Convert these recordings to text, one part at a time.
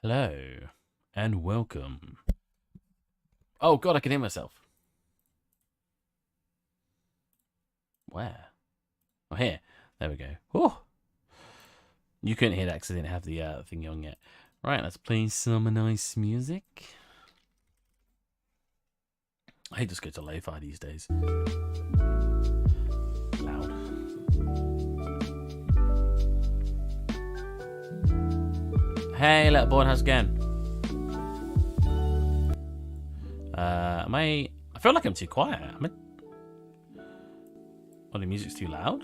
Hello, and welcome. Oh god, I can hear myself. Where? Oh, here. There we go. Oh, you couldn't hear that because I didn't have the thing on yet. Right, let's play some nice music. I just go to Lofi these days. Loud. Hey, little boy, how's it going? I feel like I'm too quiet. Oh, the music's too loud?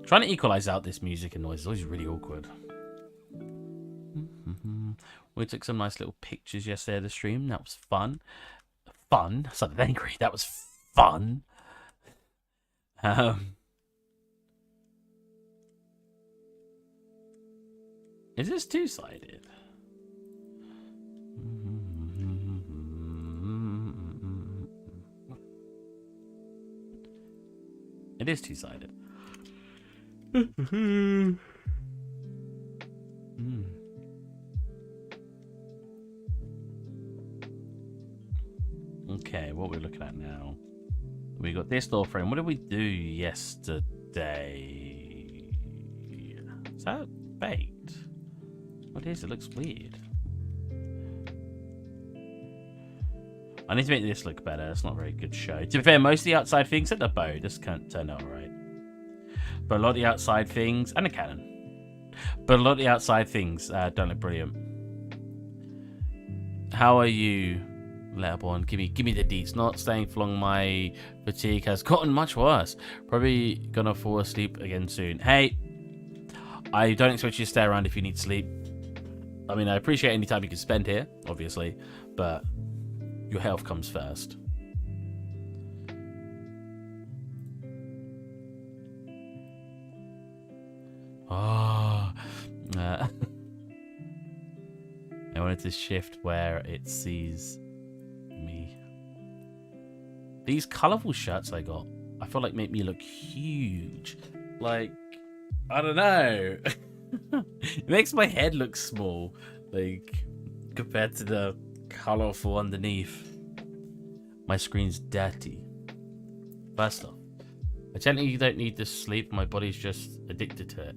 Trying to equalize out this music and noise is always really awkward. We took some nice little pictures yesterday of the stream. That was fun. Fun? I sounded angry. That was fun. Is this two-sided? It is two-sided. Okay, what we're looking at now. We got this door frame. What did we do yesterday? Is that baked? What is it? It looks weird. I need to make this look better. It's not a very good show. To be fair, most of the outside things at the bow just can't turn out right. But a lot of the outside things, and a cannon. But a lot of the outside things don't look brilliant. How are you, Letterborn? Give me the deets. Not staying for long. My fatigue has gotten much worse. Probably gonna fall asleep again soon. Hey, I don't expect you to stay around if you need sleep. I mean, I appreciate any time you can spend here, obviously, but your health comes first. Oh, I wanted to shift where it sees me. These colourful shirts I got, I feel like make me look huge. Like, I don't know. It makes my head look small, like, compared to the colourful underneath. My screen's dirty. First off, I technically don't need to sleep. My body's just addicted to it.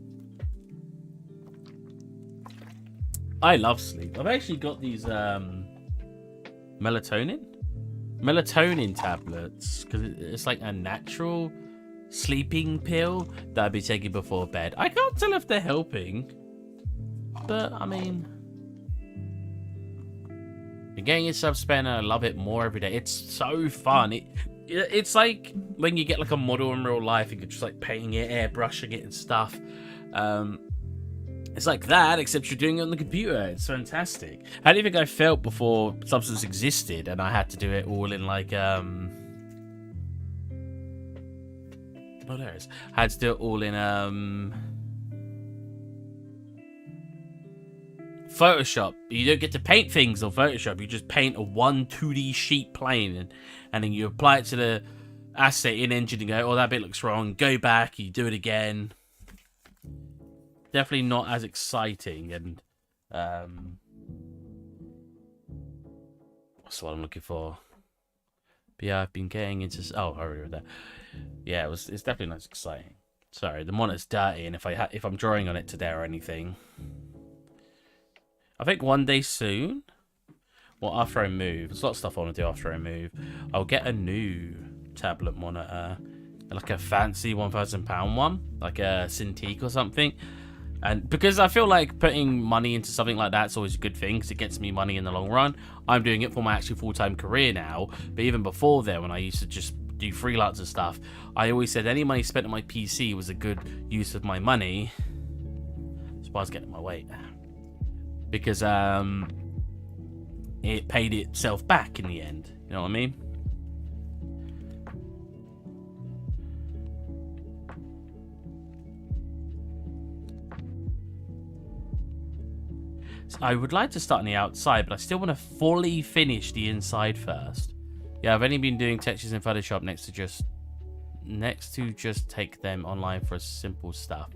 I love sleep. I've actually got these melatonin tablets because it's like a natural sleeping pill that I'd be taking before bed. I can't tell if they're helping, but I mean, you're getting yourself spent, and I love it more every day. It's so fun. It's like when you get like a model in real life and you're just like painting it, airbrushing it and stuff. It's like that, except you're doing it on the computer. It's fantastic. How do you think I felt before Substance existed and I had to do it all in like I had to do it all in Photoshop. You don't get to paint things on Photoshop. You just paint a 2D sheet plane and then you apply it to the asset in Engine and go, oh, that bit looks wrong. Go back, you do it again. Definitely not as exciting, and what's what I'm looking for? But yeah, I've been getting into. Oh, I already read that. Yeah, it's definitely not as exciting. Sorry, the monitor's dirty, and if I'm drawing on it today or anything, I think one day soon. Well, after I move, there's a lot of stuff I want to do after I move. I'll get a new tablet monitor, like a fancy £1,000 one, like a Cintiq or something. And because I feel like putting money into something like that's always a good thing because it gets me money in the long run. I'm doing it for my actual full-time career now. But even before then, when I used to just do freelance and stuff, I always said any money spent on my PC was a good use of my money. That's why I was getting my weight. Because it paid itself back in the end. You know what I mean? I would like to start on the outside, but I still want to fully finish the inside first. Yeah, I've only been doing textures in Photoshop next to just take them online for simple stuff.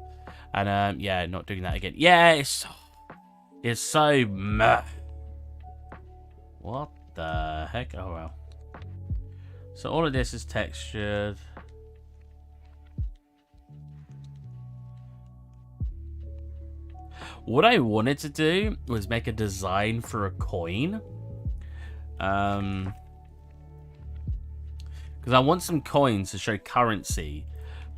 And yeah, not doing that again. Yeah, is so meh. What the heck? Oh well. So all of this is textured. What I wanted to do was make a design for a coin. Because I want some coins to show currency,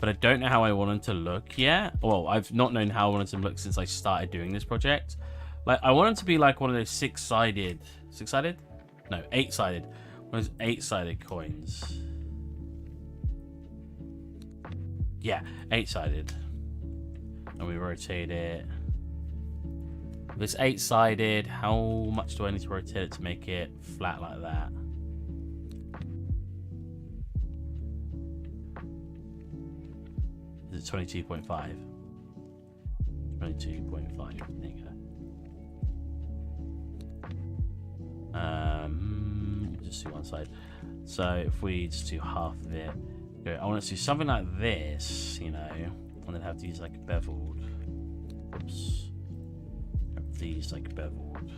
but I don't know how I want them to look yet. Well, I've not known how I wanted them to look since I started doing this project. Like, I want them to be like one of those eight-sided? No, eight-sided. One of those eight-sided coins. Yeah, eight-sided. And we rotate it. If it's eight-sided, how much do I need to rotate it to make it flat like that? Is it 22.5? 22.5. There you go. Just do one side. So if we just do half of it, I want to do something like this, you know, and then have these like beveled. Oops. Have these like beveled.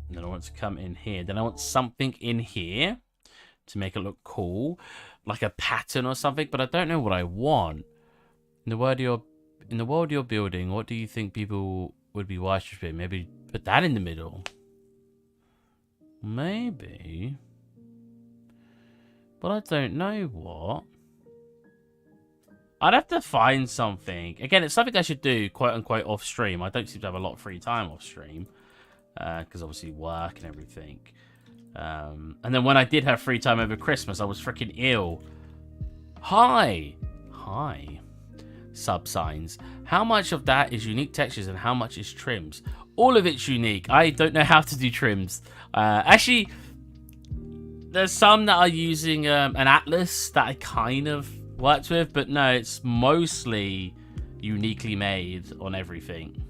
And then I want to come in here. Then I want something in here to make it look cool, like a pattern or something. But I don't know what I want. In the world you're building, what do you think people would be worshipping? Maybe put that in the middle. Maybe. But I don't know what. I'd have to find something. Again, it's something I should do, quote unquote, off stream. I don't seem to have a lot of free time off stream. Because obviously work and everything. And then when I did have free time over Christmas, I was freaking ill. Hi. Subsigns. How much of that is unique textures and how much is trims? All of it's unique. I don't know how to do trims. Actually, there's some that are using an atlas that I kind of worked with, but no, it's mostly uniquely made on everything.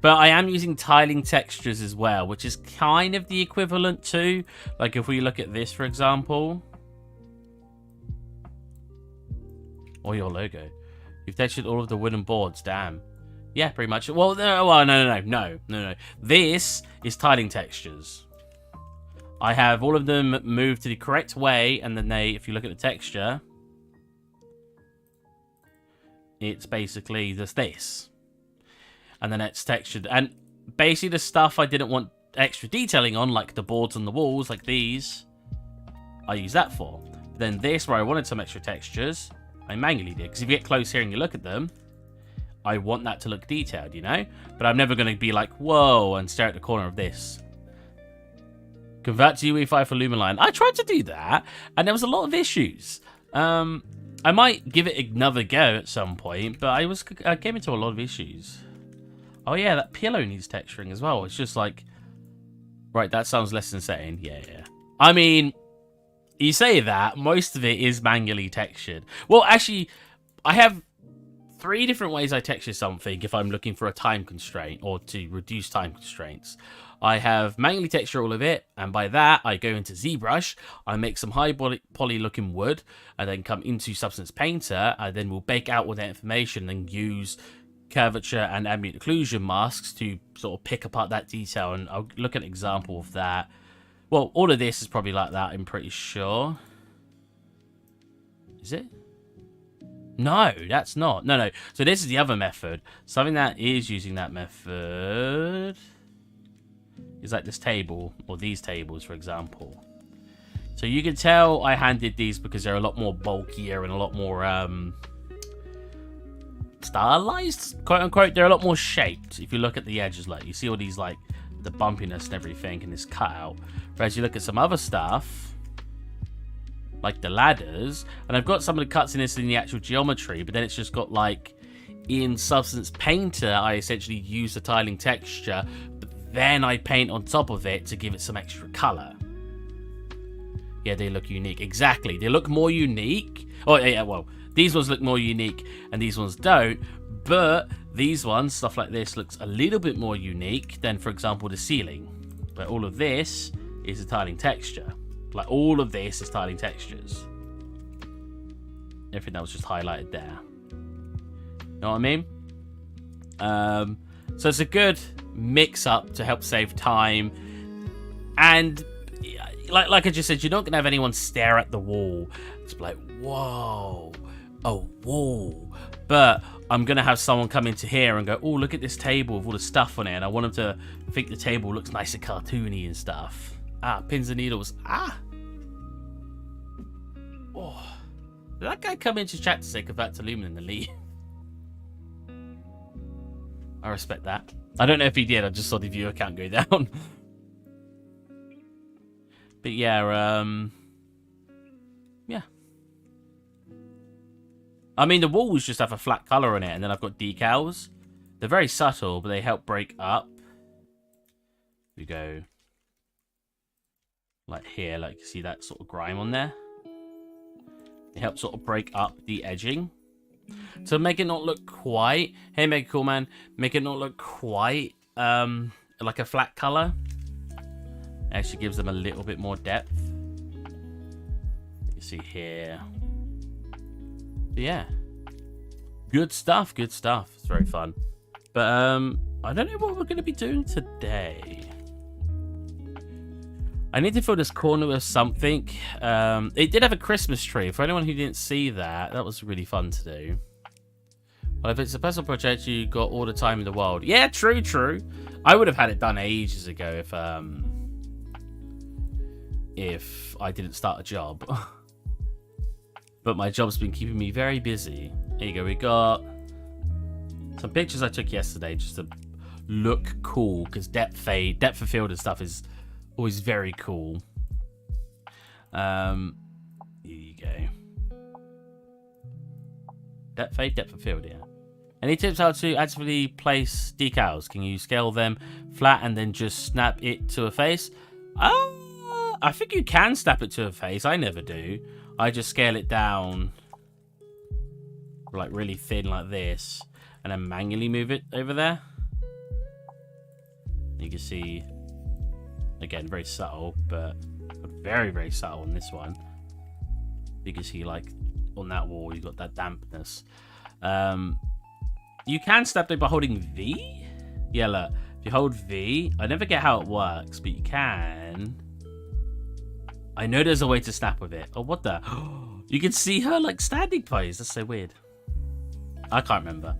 But I am using tiling textures as well, which is kind of the equivalent to, like if we look at this, for example. Or your logo. You've textured all of the wooden boards, damn. Yeah, pretty much. Well, no. This is tiling textures. I have all of them moved to the correct way, and then if you look at the texture, it's basically just this. And then it's textured. And basically the stuff I didn't want extra detailing on, like the boards on the walls, like these, I use that for. But then this, where I wanted some extra textures, I manually did. Because if you get close here and you look at them, I want that to look detailed, you know? But I'm never going to be like, whoa, and stare at the corner of this. Convert to UE5 for Lumiline. I tried to do that, and there was a lot of issues. I might give it another go at some point, but I came into a lot of issues. Oh yeah, that pillow needs texturing as well. It's just like, right, that sounds less than setting. Yeah. I mean, you say that, most of it is manually textured. Well, actually, I have 3 different ways I texture something if I'm looking for a time constraint or to reduce time constraints. I have manually texture all of it, and by that, I go into ZBrush, I make some high poly looking wood, and then come into Substance Painter, I then will bake out all that information and use curvature and ambient occlusion masks to sort of pick apart that detail, and I'll look at an example of that. Well, all of this is probably like that, I'm pretty sure. Is it? No, that's not. No. So this is the other method. Something that is using that method is like this table, or these tables, for example. So you can tell I handed these because they're a lot more bulkier and a lot more stylized, quote unquote. They're a lot more shaped. If you look at the edges, like you see all these, like the bumpiness and everything in this cutout. Whereas you look at some other stuff, like the ladders, and I've got some of the cuts in this in the actual geometry, but then it's just got like in Substance Painter, I essentially use the tiling texture, but then I paint on top of it to give it some extra color. Yeah, they look unique. Exactly, they look more unique. Oh yeah, well, these ones look more unique and these ones don't, but these ones, stuff like this, looks a little bit more unique than, for example, the ceiling. But all of this is a tiling texture. Like, all of this is tiling textures. Everything that was just highlighted there. You know what I mean? So it's a good mix-up to help save time. And, like I just said, you're not going to have anyone stare at the wall. It's like, whoa, a wall. But I'm going to have someone come into here and go, oh, look at this table with all the stuff on it. And I want them to think the table looks nice and cartoony and stuff. Ah, pins and needles. Ah. Oh. Did that guy come into chat to say convert to lumen and leave? I respect that. I don't know if he did. I just saw the viewer count go down. But yeah, yeah. I mean, the walls just have a flat color on it, and then I've got decals. They're very subtle, but they help break up. We go like here, like you see that sort of grime on there. It helps sort of break up the edging. So make it not look quite, hey Mega Cool Man, make it not look quite like a flat color. It actually gives them a little bit more depth. You see here. But yeah. Good stuff, good stuff. It's very fun. But I don't know what we're going to be doing today. I need to fill this corner with something. It did have a Christmas tree. For anyone who didn't see that, that was really fun to do. Well, if it's a personal project, you got all the time in the world. Yeah, true, true. I would have had it done ages ago if I didn't start a job. But my job's been keeping me very busy. Here you go. We got some pictures I took yesterday just to look cool, because depth of field and stuff is always very cool. Here you go. Depth fade, depth of field, yeah. Any tips how to actively place decals? Can you scale them flat and then just snap it to a face? I think you can snap it to a face. I never do. I just scale it down like really thin like this and then manually move it over there. You can see, again, very subtle, but very, very subtle on this one. You can see, like, on that wall, you've got that dampness. You can snap it by holding V. Yeah, look. If you hold V, I never get how it works, but you can. I know there's a way to snap with it. Oh, what the? You can see her, like, standing pose. That's so weird. I can't remember.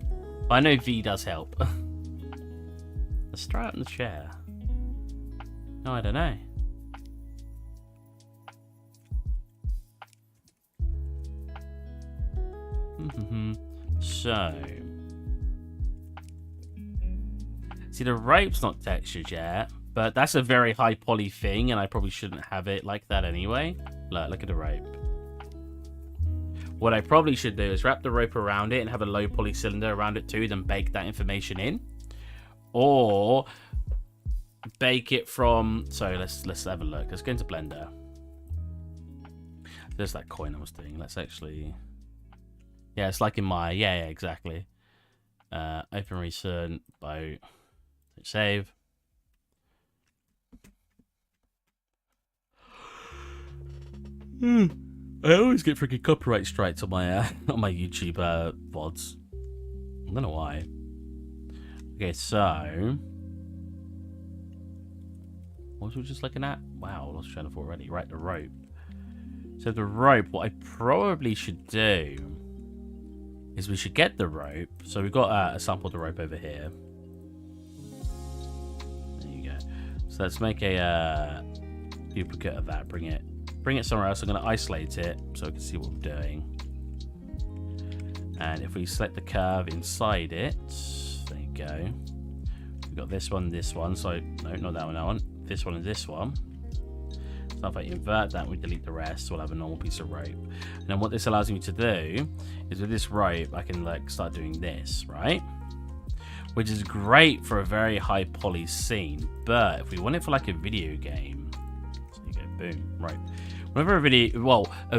But I know V does help. Let's try it on the chair. No, I don't know. So, see, the rope's not textured yet, but that's a very high poly thing, and I probably shouldn't have it like that anyway. Look at the rope. What I probably should do is wrap the rope around it and have a low poly cylinder around it too, then bake that information in. Or bake it from, so let's have a look. Let's go into Blender. There's that coin I was doing. Let's actually, yeah, it's like in my, yeah, exactly. Open recent, boat, save. I always get freaking copyright strikes on my on my YouTube VODs. I don't know why. Okay, so what was we just looking at? Wow, I lost train of thought already. Right, the rope. So the rope, what I probably should do is we should get the rope. So we've got a sample of the rope over here. There you go. So let's make a duplicate of that. Bring it somewhere else. I'm going to isolate it so I can see what we're doing. And if we select the curve inside it, there you go. We've got this one. So no, not that one. That one. This one and this one. So if I invert that, we delete the rest. We'll have a normal piece of rope. And then what this allows me to do is with this rope, I can like start doing this, right? Which is great for a very high poly scene. But if we want it for like a video game, so you go boom, right. Whenever a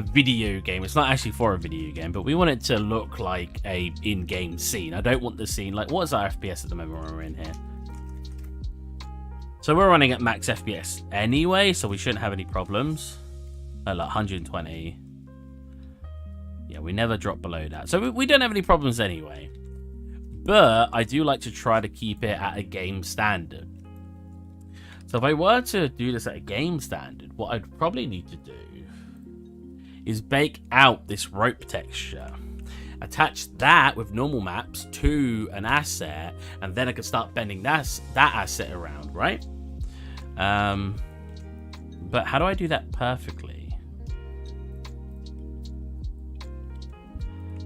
video game, it's not actually for a video game, but we want it to look like a in-game scene. I don't want the scene, like, what is our FPS at the moment when we're in here? So we're running at max FPS anyway, so we shouldn't have any problems. Like 120. Yeah, we never drop below that. So we don't have any problems anyway. But I do like to try to keep it at a game standard. So if I were to do this at a game standard, what I'd probably need to do is bake out this rope texture. Attach that with normal maps to an asset, and then I could start bending that asset around, right? But how do I do that perfectly?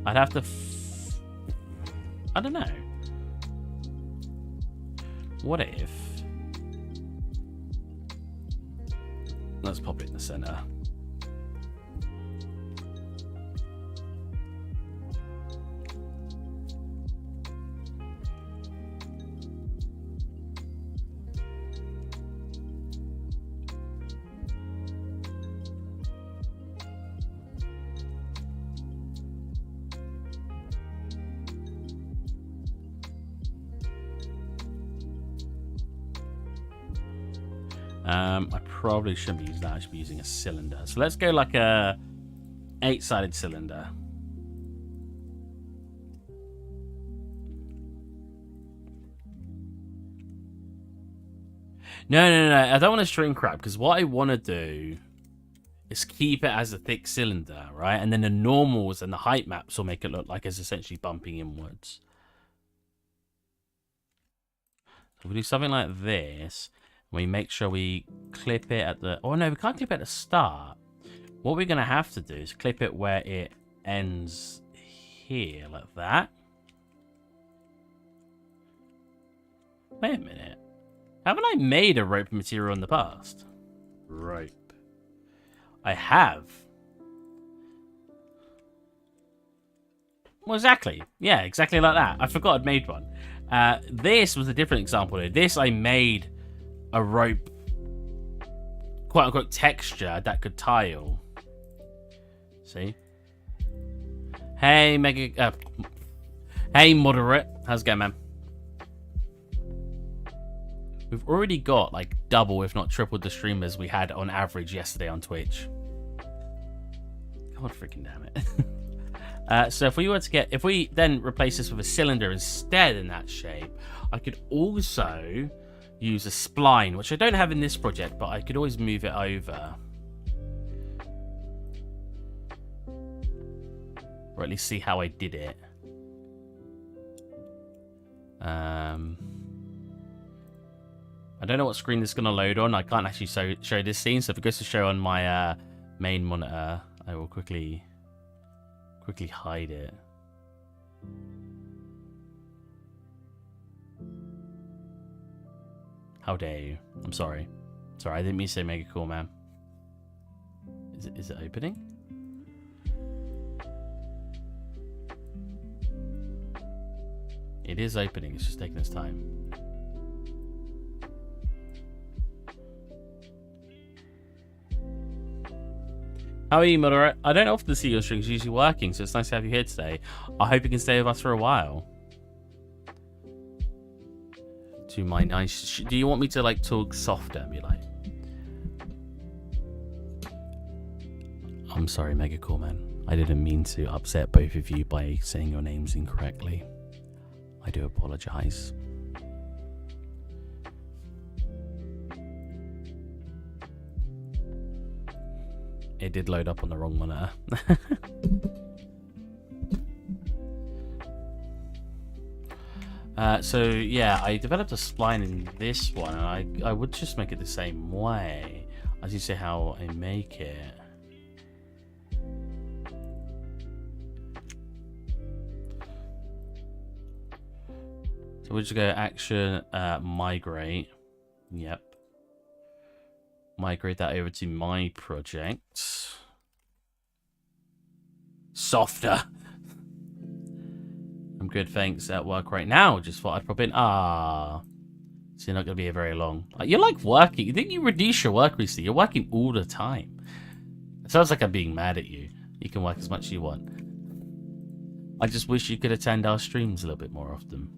I'd have to... I don't know. What if... Let's pop it in the center. I probably shouldn't be using that. I should be using a cylinder. So let's go like a 8-sided cylinder. No. I don't want to shrink wrap, because what I want to do is keep it as a thick cylinder, right? And then the normals and the height maps will make it look like it's essentially bumping inwards. So we do something like this. We make sure we clip it at the... Oh, no, we can't clip it at the start. What we're going to have to do is clip it where it ends here, like that. Wait a minute. Haven't I made a rope material in the past? Rope. I have. Well, exactly. Yeah, exactly like that. I forgot I'd made one. This was a different example here. This I made... a rope, quote-unquote, texture that could tile. See? Hey, hey, moderate. How's it going, man? We've already got, like, double, if not triple, the streamers we had on average yesterday on Twitch. God freaking damn it. So if we then replace this with a cylinder instead in that shape, I could also... use a spline, which I don't have in this project, but I could always move it over. Or at least see how I did it. I don't know what screen this is going to load on. I can't actually show this scene, so if it goes to show on my main monitor, I will quickly hide it. How dare you? I'm sorry. Sorry, I didn't mean to say mega cool, man. Is it opening? It is opening. It's just taking its time. How are you, moderate? I don't often see your streams usually working, so it's nice to have you here today. I hope you can stay with us for a while. To my nice... Do you want me to, like, talk softer, be like? I'm sorry, Mega Cool Man. I didn't mean to upset both of you by saying your names incorrectly. I do apologize. It did load up on the wrong monitor. So yeah, I developed a spline in this one, and I would just make it the same way as you say how I make it. So we'll just go action, migrate. Yep. Migrate that over to my project. Softer. I'm good, thanks. At work right now. Just thought I'd pop in. So you're not going to be here very long. You're like working. You think you reduce your work recently? You're working all the time. It sounds like I'm being mad at you. You can work as much as you want. I just wish you could attend our streams a little bit more often.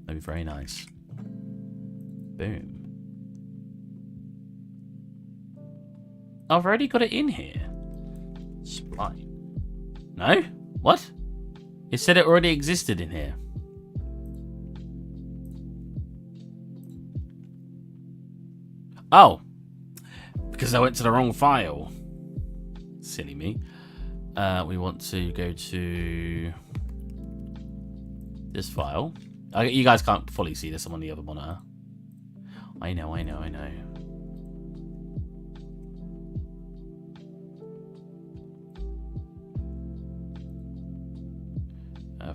That'd be very nice. Boom. I've already got it in here. Spline. No? What? It said it already existed in here. Oh. Because I went to the wrong file. Silly me. We want to go to this file. You guys can't fully see this. I'm on the other monitor. I know.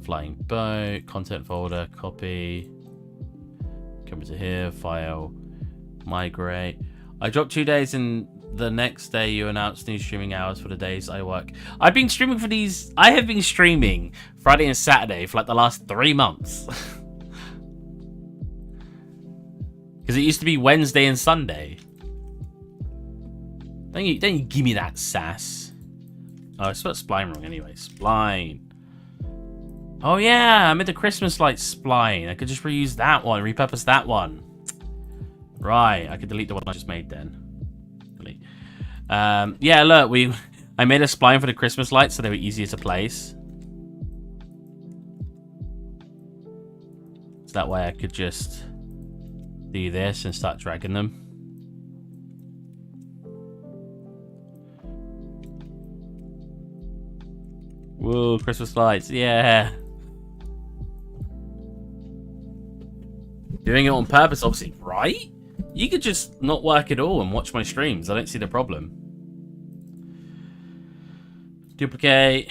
Flying boat, content folder, copy. Come to here, file, migrate. I dropped 2 days and the next day you announced new streaming hours for the days I work. I've been streaming for these. I have been streaming Friday and Saturday for like the last 3 months. Because it used to be Wednesday and Sunday. Don't you give me that sass. Oh, I spelled Spline wrong anyway. Spline. Oh yeah, I made the Christmas light Spline. I could just reuse that one, repurpose that one. Right, I could delete the one I just made then. Delete. Yeah, look, I made a Spline for the Christmas lights so they were easier to place. So that way I could just do this and start dragging them. Whoa, Christmas lights, yeah. Doing it on purpose, obviously, right? You could just not work at all and watch my streams. I don't see the problem. Duplicate.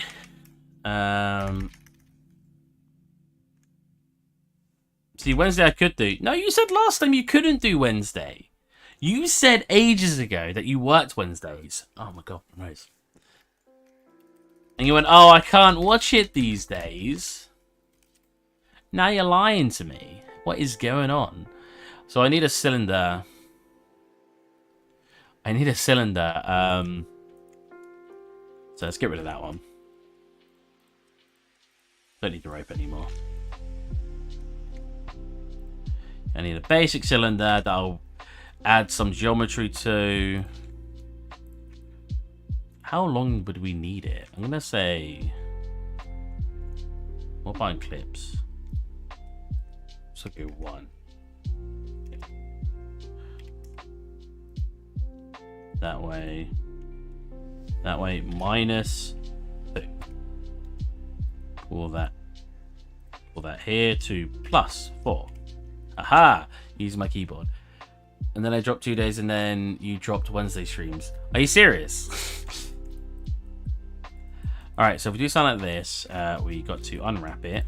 See, Wednesday I could do. No, you said last time you couldn't do Wednesday. You said ages ago that you worked Wednesdays. Oh my god, nice. And you went, oh, I can't watch it these days. Now you're lying to me. What is going on? So I need a cylinder. So let's get rid of that one. Don't need the rope anymore. I need a basic cylinder that I'll add some geometry to. How long would we need it? I'm gonna say, what about clips? Let's look at 1. That way, minus 2. Pull that here to plus 4. Aha! Use my keyboard. And then I dropped 2 days and then you dropped Wednesday streams. Are you serious? Alright, so if we do something like this, we got to unwrap it.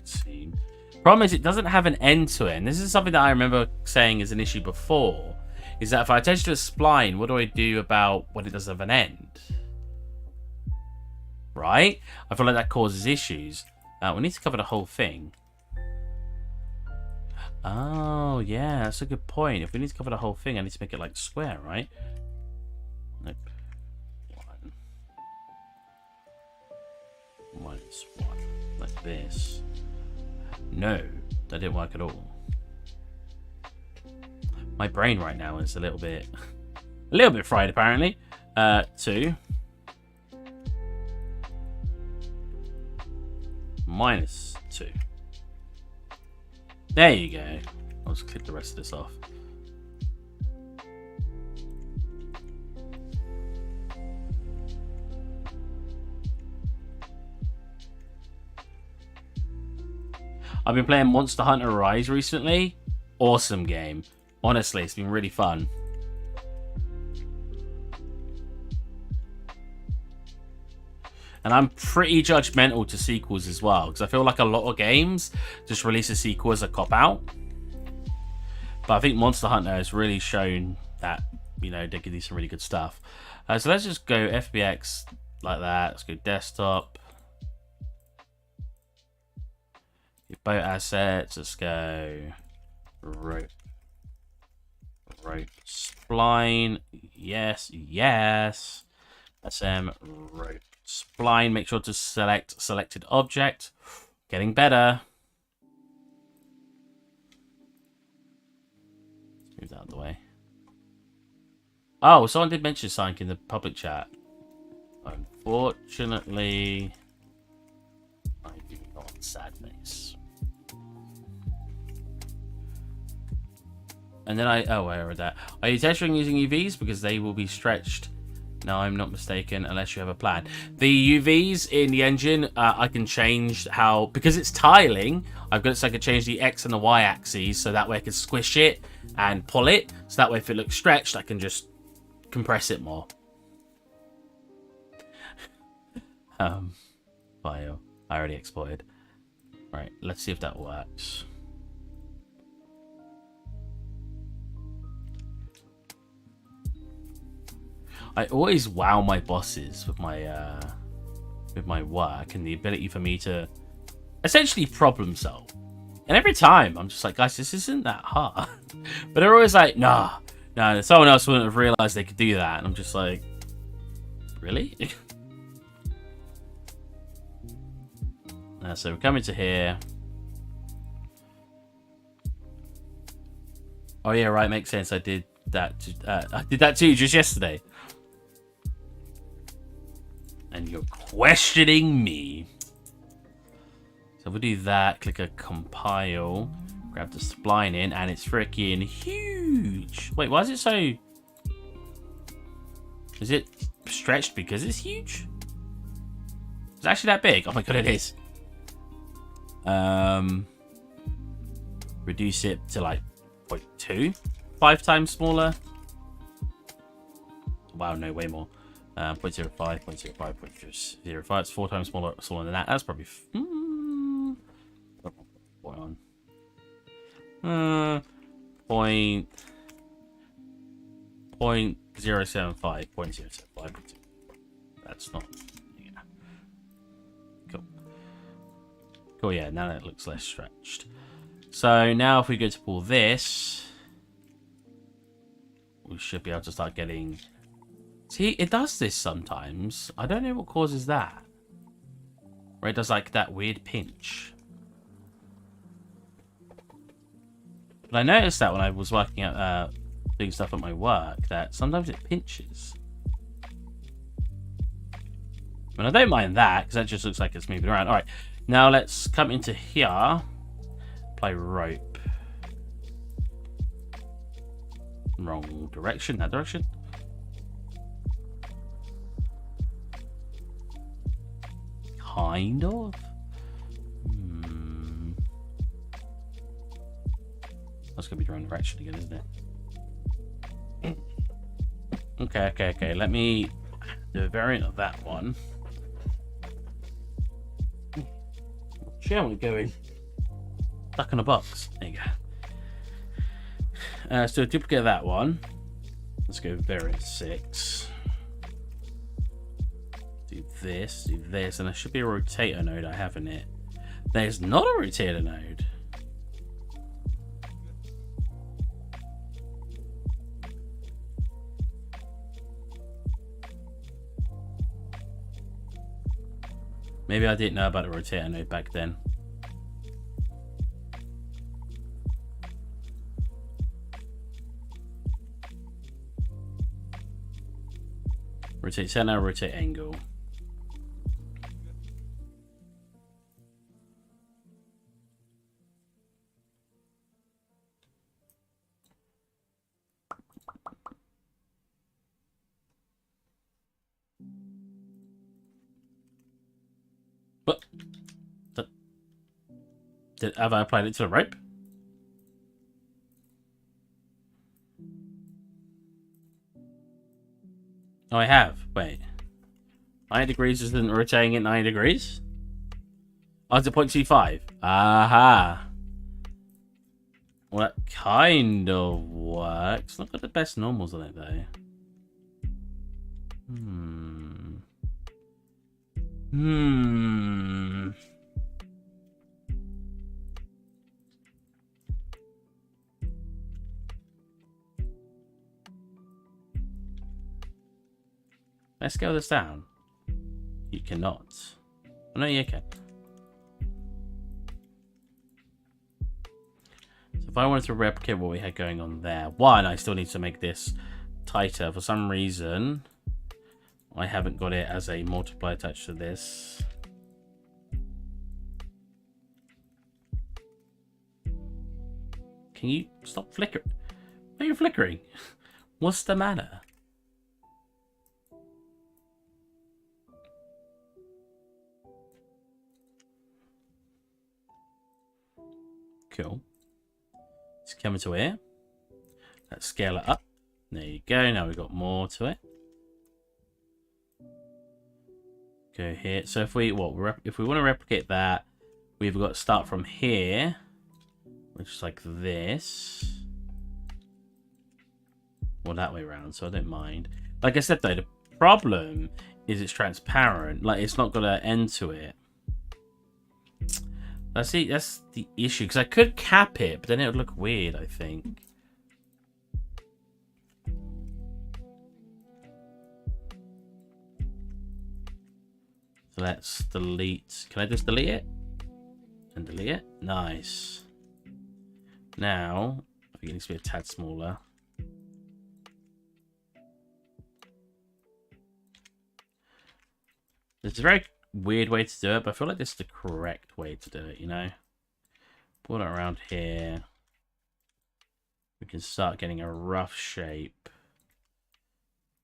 Scene. Problem is it doesn't have an end to it. And this is something that I remember saying is an issue before. Is that if I attach to a spline, what do I do about when it doesn't have an end? Right? I feel like that causes issues. We need to cover the whole thing. Oh, yeah, that's a good point. If we need to cover the whole thing, I need to make it like square, right? Nope. 1 minus 1. Like this. No, that didn't work at all. My brain right now is a little bit fried, apparently. 2 minus 2. There you go. I'll just click the rest of this off. I've been playing Monster Hunter Rise recently. Awesome game. Honestly, it's been really fun. And I'm pretty judgmental to sequels as well, because I feel like a lot of games just release a sequel as a cop-out. But I think Monster Hunter has really shown that, you know, they can do some really good stuff. So let's just go FBX like that. Let's go desktop. Boat assets. Let's go rope. Spline. Yes. SM rope. Spline. Make sure to select selected object. Getting better. Let's move that out of the way. Oh, someone did mention something in the public chat. Unfortunately, I do not. Sad face. And then where are that? Are you testing using UVs? Because they will be stretched. No, I'm not mistaken, unless you have a plan. The UVs in the engine, I can change how, because it's tiling, I've got so I can change the X and the Y axes, so that way I can squish it and pull it. So that way if it looks stretched, I can just compress it more. File. I already exported. Right, let's see if that works. I always wow my bosses with my work and the ability for me to essentially problem solve. And every time I'm just like, guys, this isn't that hard. But they're always like, nah, someone else wouldn't have realized they could do that. And I'm just like, really? So we're coming to here. Oh yeah, right, makes sense. I did that too just yesterday. And you're questioning me. So we'll do that. Click a compile. Grab the spline in, and it's freaking huge. Wait, why is it so? Is it stretched because it's huge? It's actually that big. Oh my god, it is. Reduce it to like 0.2, 5 times smaller. Wow, no, way more. 0.05, 0.05, 0.05. It's 4 times smaller than that. That's probably point on. Point 0.075, 0.075. That's not. Yeah. Cool. Cool. Yeah. Now that looks less stretched. So now if we go to pull this, we should be able to start getting. See, it does this sometimes. I don't know what causes that. Where it does like that weird pinch. But I noticed that when I was working at doing stuff at my work, that sometimes it pinches. And I don't mind that, because that just looks like it's moving around. Alright, now let's come into here. Apply rope. Wrong direction, that direction. Kind of. That's gonna be the wrong direction again, isn't it? Okay. Let me do a variant of that one. Shall we go in? Stuck in a box. There you go. Let's do a duplicate of that one. Let's go variant 6. Do this, and there should be a rotator node I have in it. There's not a rotator node. Maybe I didn't know about the rotator node back then. Rotate center, rotate angle. What? Have I applied it to the rope? Oh, I have. Wait. 90 degrees isn't rotating at 90 degrees? Oh, it's a 0.25. Aha. Well, that kind of works. Not got the best normals on it, though. Let's scale this down. You cannot. Oh, no, you can. So if I wanted to replicate what we had going on there, one, I still need to make this tighter. For some reason, I haven't got it as a multiplier attached to this. Can you stop flickering? Why are you flickering? What's the matter? Cool. Let's come into here. Let's scale it up. There you go. Now we've got more to it. Go here. So if we want to replicate that, we've got to start from here, which is like this. Well, that way around, so I don't mind. Like I said though, the problem is it's transparent. Like, it's not got an end to it. That's the issue, because I could cap it, but then it would look weird, I think. So let's delete. Can I just delete it? And delete it? Nice. Now, I think it needs to be a tad smaller. It's a very weird way to do it, but I feel like this is the correct way to do it, you know? Put it around here. We can start getting a rough shape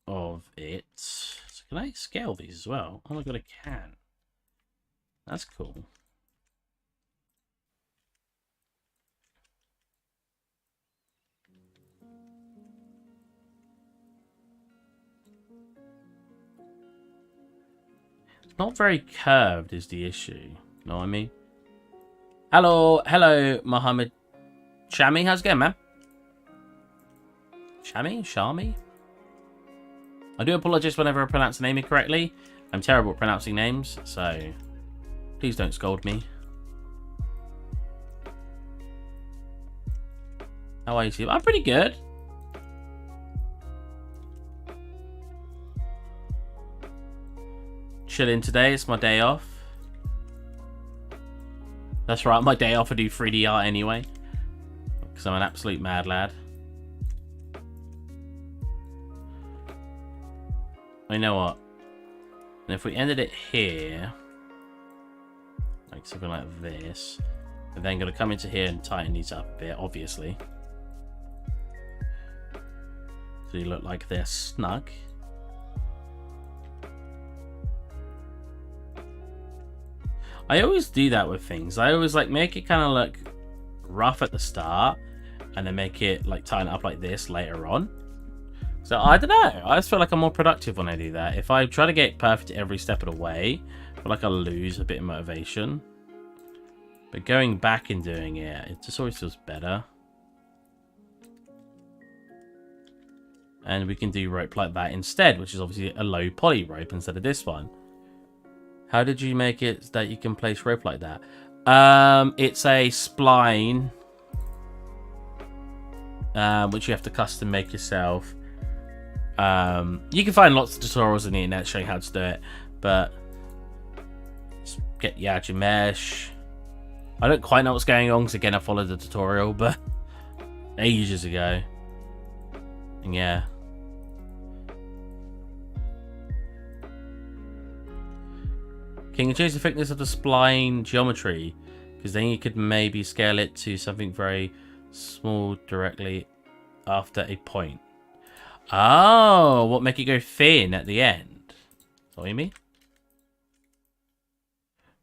of it. So can I scale these as well? Oh my god, I can. That's cool. Not very curved is the issue. Know what I mean? Hello, Mohammed Shami. How's it going, man? Shami? I do apologize whenever I pronounce the name incorrectly. I'm terrible at pronouncing names, so please don't scold me. How are you, Steve? I'm pretty good. Chilling today. It's my day off. That's right, my day off. I do 3D art anyway, because I'm an absolute mad lad. You know what? And if we ended it here, like something like this, and then gonna come into here and tighten these up a bit, obviously, so you look like they're snug. I always do that with things. I always like make it kind of look rough at the start, and then make it like tighten up like this later on. So I don't know. I just feel like I'm more productive when I do that. If I try to get perfect every step of the way, I feel like I lose a bit of motivation. But going back and doing it, it just always feels better. And we can do rope like that instead, which is obviously a low poly rope instead of this one. How did you make it that you can place rope like that? It's a spline, which you have to custom make yourself. You can find lots of tutorials on the internet showing how to do it, but just get your mesh. I don't quite know what's going on because again I followed the tutorial, but ages ago. And yeah. Can you change the thickness of the spline geometry? Because then you could maybe scale it to something very small directly after a point. Oh, what, make it go thin at the end? Is that what you mean?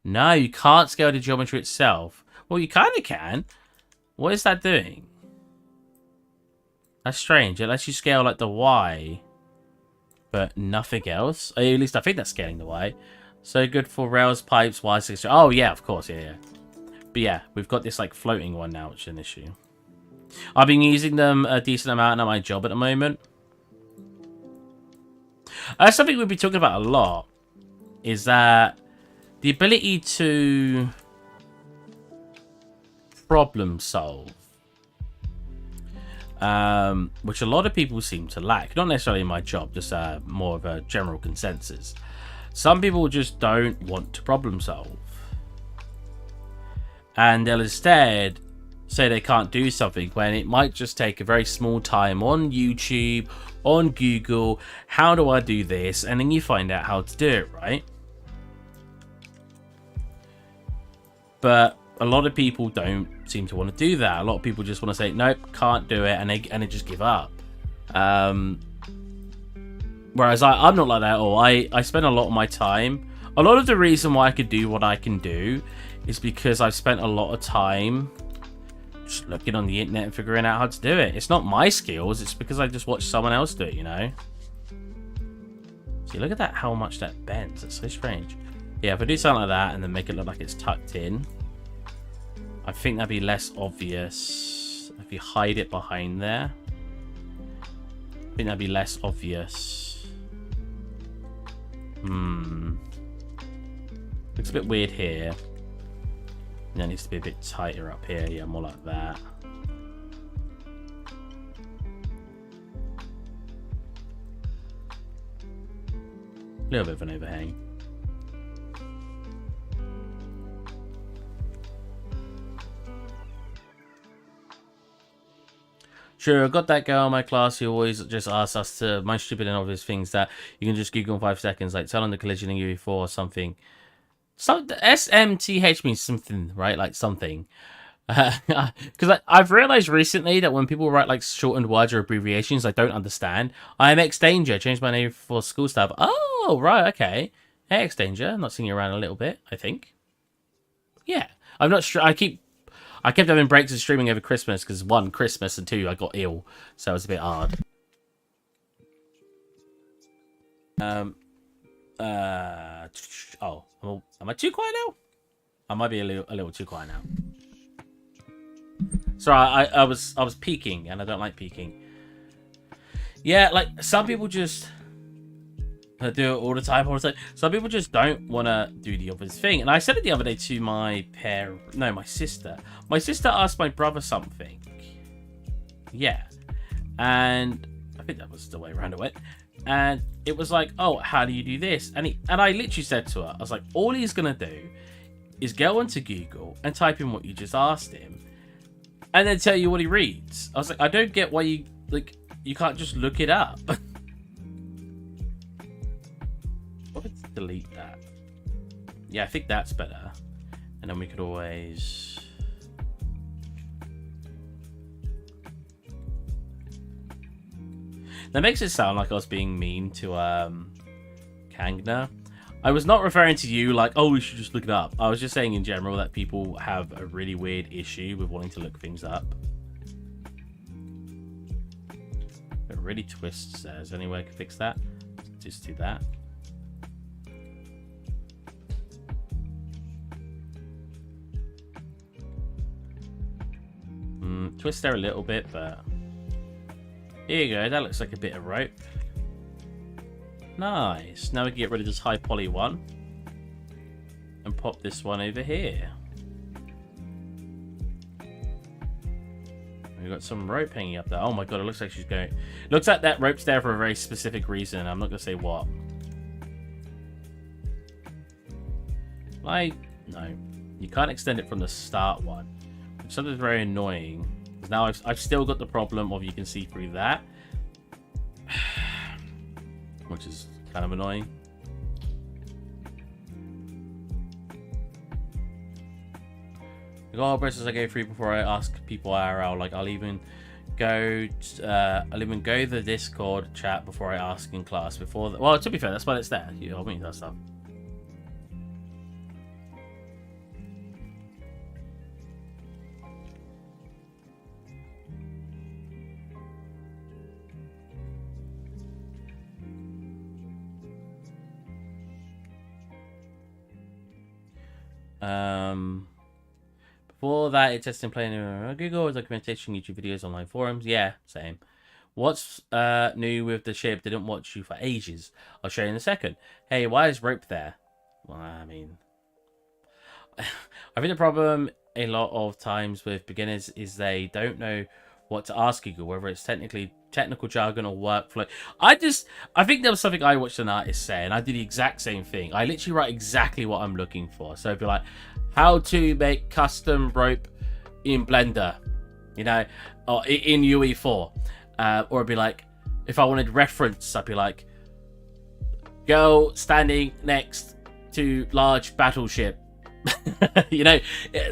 No, you can't scale the geometry itself. Well, you kind of can. What is that doing? That's strange. It lets you scale like the Y, but nothing else. At least I think that's scaling the Y. So good for rails, pipes, wires. Oh yeah, of course, yeah. But yeah, we've got this like floating one now, which is an issue. I've been using them a decent amount at my job at the moment. Something we've been talking about a lot is that the ability to problem solve, which a lot of people seem to lack. Not necessarily in my job, just more of a general consensus. Some people just don't want to problem solve, and they'll instead say they can't do something when it might just take a very small time on YouTube, on Google. How do I do this? And then you find out how to do it, right? But a lot of people don't seem to want to do that. A lot of people just want to say, nope, can't do it, and they just give up. Whereas I'm not like that at all. I spend a lot of my time. A lot of the reason why I could do what I can do is because I've spent a lot of time just looking on the internet and figuring out how to do it. It's not my skills. It's because I just watched someone else do it, you know? See, look at that, how much that bends. That's so strange. Yeah, if I do something like that and then make it look like it's tucked in, I think that'd be less obvious. If you hide it behind there, I think that'd be less obvious. Looks a bit weird here. That needs to be a bit tighter up here. Yeah, more like that. A little bit of an overhang. Sure, I got that girl in my class who always just asks us to my stupid and obvious things that you can just Google in 5 seconds, like tell them the collision in UE4 or something. So SMTH means something, right? Like something. Because I've realized recently that when people write like shortened words or abbreviations I don't understand. I'm X Danger, changed my name for school stuff. Oh, right, okay. Hey, X Danger, I'm not seeing you around a little bit, I think. Yeah, I'm not sure. I kept having breaks in streaming over Christmas because 1, Christmas, and 2, I got ill, so it was a bit hard. Oh, am I too quiet now? I might be a little too quiet now. Sorry, I was peeking, and I don't like peeking. Yeah, like some people just do it all the time. Some people just don't want to do the obvious thing. And I said it the other day to my sister. My sister asked my brother something. Yeah, and I think that was the way around it went. And it was like, oh, how do you do this? And I literally said to her, I was like, all he's gonna do is go onto Google and type in what you just asked him, and then tell you what he reads. I was like, I don't get why you can't just look it up. Let's delete that. Yeah, I think that's better. And then we could always. That makes it sound like I was being mean to Kangner. I was not referring to you like, oh, we should just look it up. I was just saying in general that people have a really weird issue with wanting to look things up. It really twists there. Is there any way I can fix that? Just do that. Twist there a little bit, but here you go. That looks like a bit of rope. Nice. Now we can get rid of this high poly one and pop this one over here. We've got some rope hanging up there. Oh my god, it looks like she's going. Looks like that rope's there for a very specific reason. I'm not gonna say what. Like, no, you can't extend it from the start one, which is something very annoying. Because now I've still got the problem of you can see through that. Which is kind of annoying. The goal braces I go through before I ask people IRL. Like I'll even go to the Discord chat before I ask in class. Well, to be fair, that's why it's there. You help me with that stuff. Before that, it's testing playing Google, documentation, YouTube videos, online forums. Yeah, same. What's new with the ship? Didn't watch you for ages. I'll show you in a second. Hey, why is rope there? Well, I mean, I think the problem a lot of times with beginners is they don't know what to ask Google, whether it's technical jargon or workflow. I think there was something I watched an artist say, and I did the exact same thing. I literally write exactly what I'm looking for. So it'd be like, how to make custom rope in Blender, you know, or in UE4. Or it'd be like, if I wanted reference, I'd be like, girl standing next to large battleship. You know,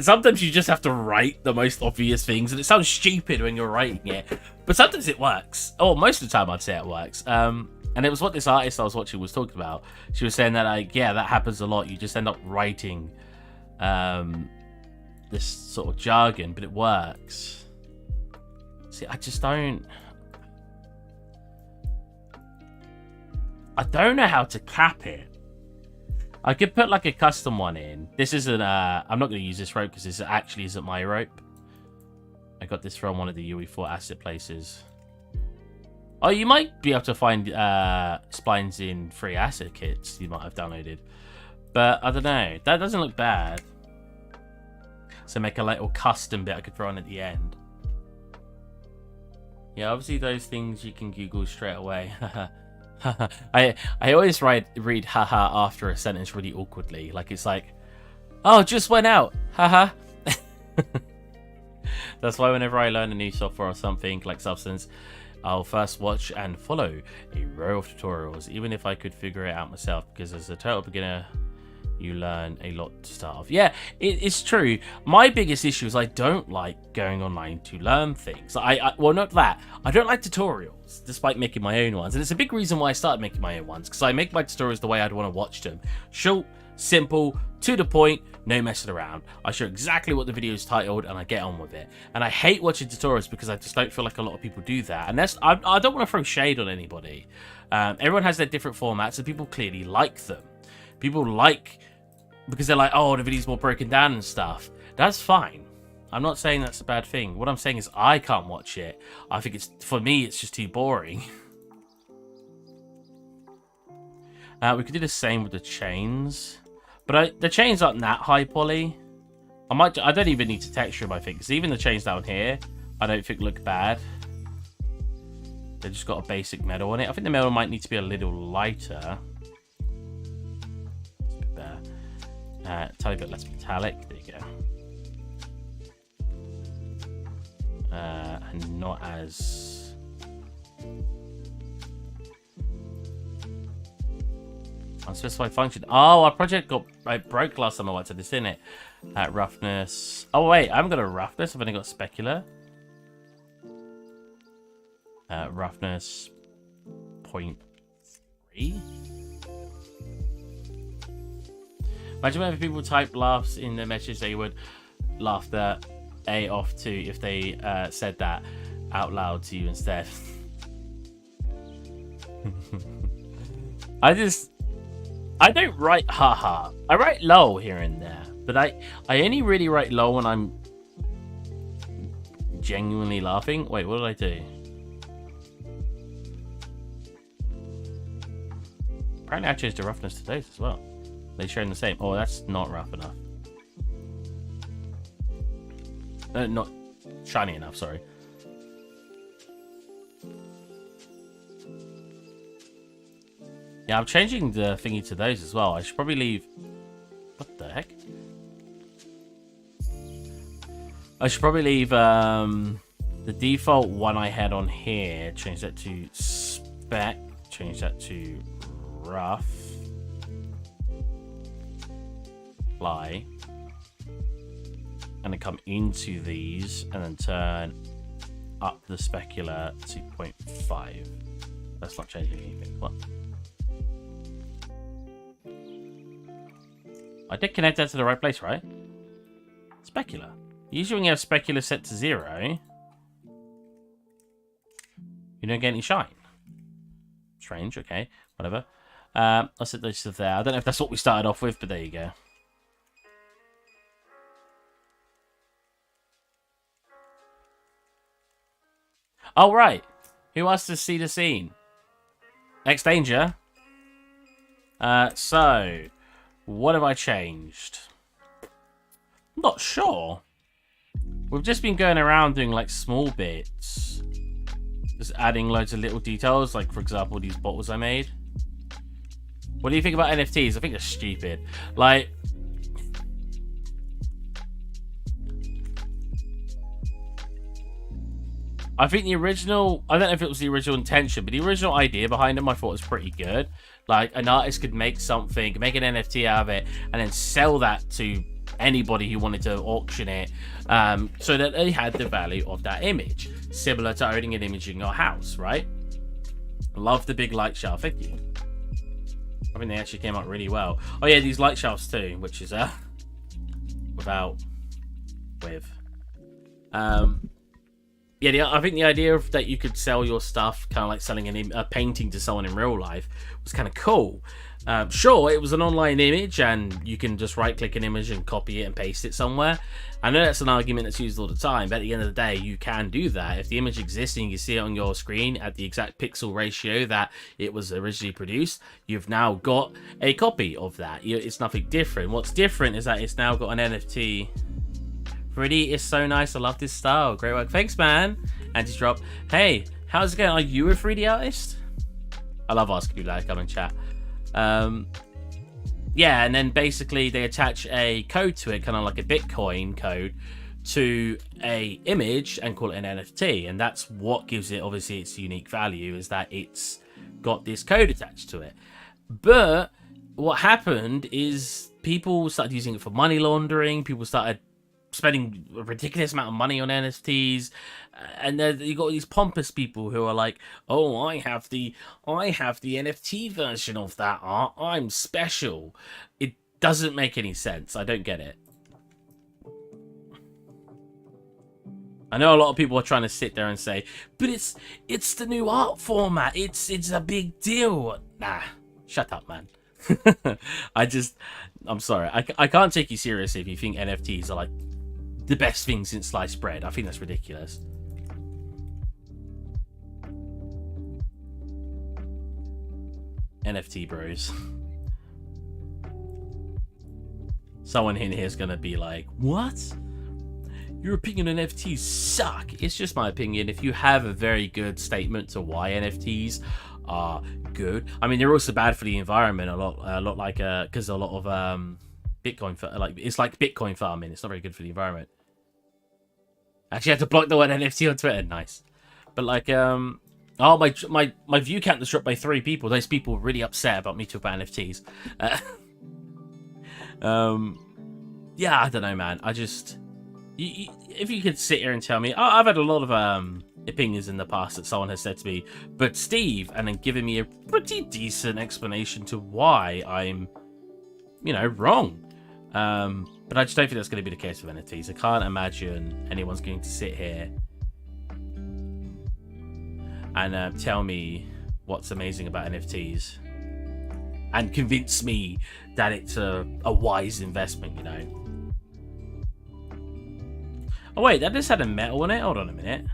sometimes you just have to write the most obvious things, and it sounds stupid when you're writing it, but sometimes it works. Or most of the time I'd say it works. And it was what this artist I was watching was talking about. She was saying that, like, yeah, that happens a lot. You just end up writing this sort of jargon, but it works. See, I don't know how to cap it. I could put like a custom one in. This isn't I'm not going to use this rope because this actually isn't my rope. I got this from one of the UE4 asset places. Oh, you might be able to find splines in free asset kits you might have downloaded. But I don't know. That doesn't look bad. So make a little custom bit I could throw on at the end. Yeah, obviously those things you can Google straight away. I always read haha after a sentence really awkwardly. Like it's like, oh, just went out. Haha. That's why whenever I learn a new software or something like Substance, I'll first watch and follow a row of tutorials, even if I could figure it out myself, because as a total beginner, you learn a lot to start off. Yeah, it's true. My biggest issue is I don't like going online to learn things. Well, not that. I don't like tutorials, despite making my own ones. And it's a big reason why I started making my own ones, because I make my tutorials the way I'd want to watch them. Short, simple, to the point, no messing around. I show exactly what the video is titled and I get on with it. And I hate watching tutorials because I just don't feel like a lot of people do that. And I don't want to throw shade on anybody. Everyone has their different formats and people clearly like them. People like, because they're like, oh, the video's more broken down and stuff. That's fine. I'm not saying that's a bad thing. What I'm saying is I can't watch it. I think for me, it's just too boring. We could do the same with the chains. But the chains aren't that high poly. I don't even need to texture them, I think, because even the chains down here, I don't think look bad. They just got a basic metal on it. I think the metal might need to be a little lighter. It's a bit better. Tiny bit less metallic. There you go. And not as... unspecified function. Oh, our project broke last time I went to this, didn't it? Roughness. Oh wait, I haven't got a roughness. I've only got specular. Roughness 0.3. Imagine whenever people type laughs in the message, they would laugh the A off too if they said that out loud to you instead. I don't write haha. I write lol here and there, but I only really write lol when I'm genuinely laughing. Wait, what did I do? Apparently I changed the roughness to those as well. They're showing the same. Oh, that's not rough enough. Not shiny enough, sorry. Yeah, I'm changing the thingy to those as well. I should probably leave... what the heck? I should probably leave the default one I had on here. Change that to spec. Change that to rough. Apply. And then come into these and then turn up the specular to 0.5. That's not changing anything. What? I did connect that to the right place, right? Specular. Usually when you have specular set to 0, you don't get any shine. Strange, okay. Whatever. I'll set those to there. I don't know if that's what we started off with, but there you go. Oh, right. Who wants to see the scene? X-Danger. So... what have I changed? I'm not sure. We've just been going around doing like small bits. Just adding loads of little details. Like, for example, these bottles I made. What do you think about NFTs? I think they're stupid. Like... I think the original, I don't know if it was the original intention, but the original idea behind them I thought was pretty good. Like, an artist could make something, make an NFT out of it, and then sell that to anybody who wanted to auction it, so that they had the value of that image, similar to owning an image in your house, right? Love the big light shaft, thank you. I think they actually came out really well. Oh yeah, these light shafts too, which is yeah, I think the idea of that you could sell your stuff, kind of like selling a painting to someone in real life, was kind of cool. Sure, it was an online image, and you can just right-click an image and copy it and paste it somewhere. I know that's an argument that's used all the time, but at the end of the day, you can do that. If the image exists and you see it on your screen at the exact pixel ratio that it was originally produced, you've now got a copy of that. It's nothing different. What's different is that it's now got an NFT. 3D is so nice. I love this style. Great work. Thanks, man. Anti-drop. Hey, how's it going? Are you a 3D artist? I love asking people that. Come and chat. Yeah, and then basically they attach a code to it, kind of like a Bitcoin code, to a image and call it an NFT. And that's what gives it, obviously, its unique value, is that it's got this code attached to it. But what happened is people started using it for money laundering. People started spending a ridiculous amount of money on NFTs, and then you got these pompous people who are like, "Oh, I have the NFT version of that art. I'm special." It doesn't make any sense. I don't get it. I know a lot of people are trying to sit there and say, "But it's the new art format. It's a big deal." Nah, shut up, man. I'm sorry. I can't take you seriously if you think NFTs are like the best thing since sliced bread. I think that's ridiculous. NFT bros. Someone in here is gonna be like, what? Your opinion on NFTs suck. It's just my opinion. If you have a very good statement to why NFTs are good, I mean, they're also bad for the environment a lot like because a lot of Bitcoin, it's like Bitcoin farming. It's not very good for the environment. Actually, I had to block the word NFT on Twitter. Nice. But like, oh, my view count was dropped by 3 people. Those people were really upset about me talking about NFTs. Yeah, I don't know, man. I just, if you could sit here and tell me, I've had a lot of opinions in the past that someone has said to me, but Steve, and then giving me a pretty decent explanation to why I'm, wrong. But I just don't think that's going to be the case with NFTs. I can't imagine anyone's going to sit here and tell me what's amazing about NFTs and convince me that it's a wise investment, Oh wait, that just had a metal on it? Hold on a minute.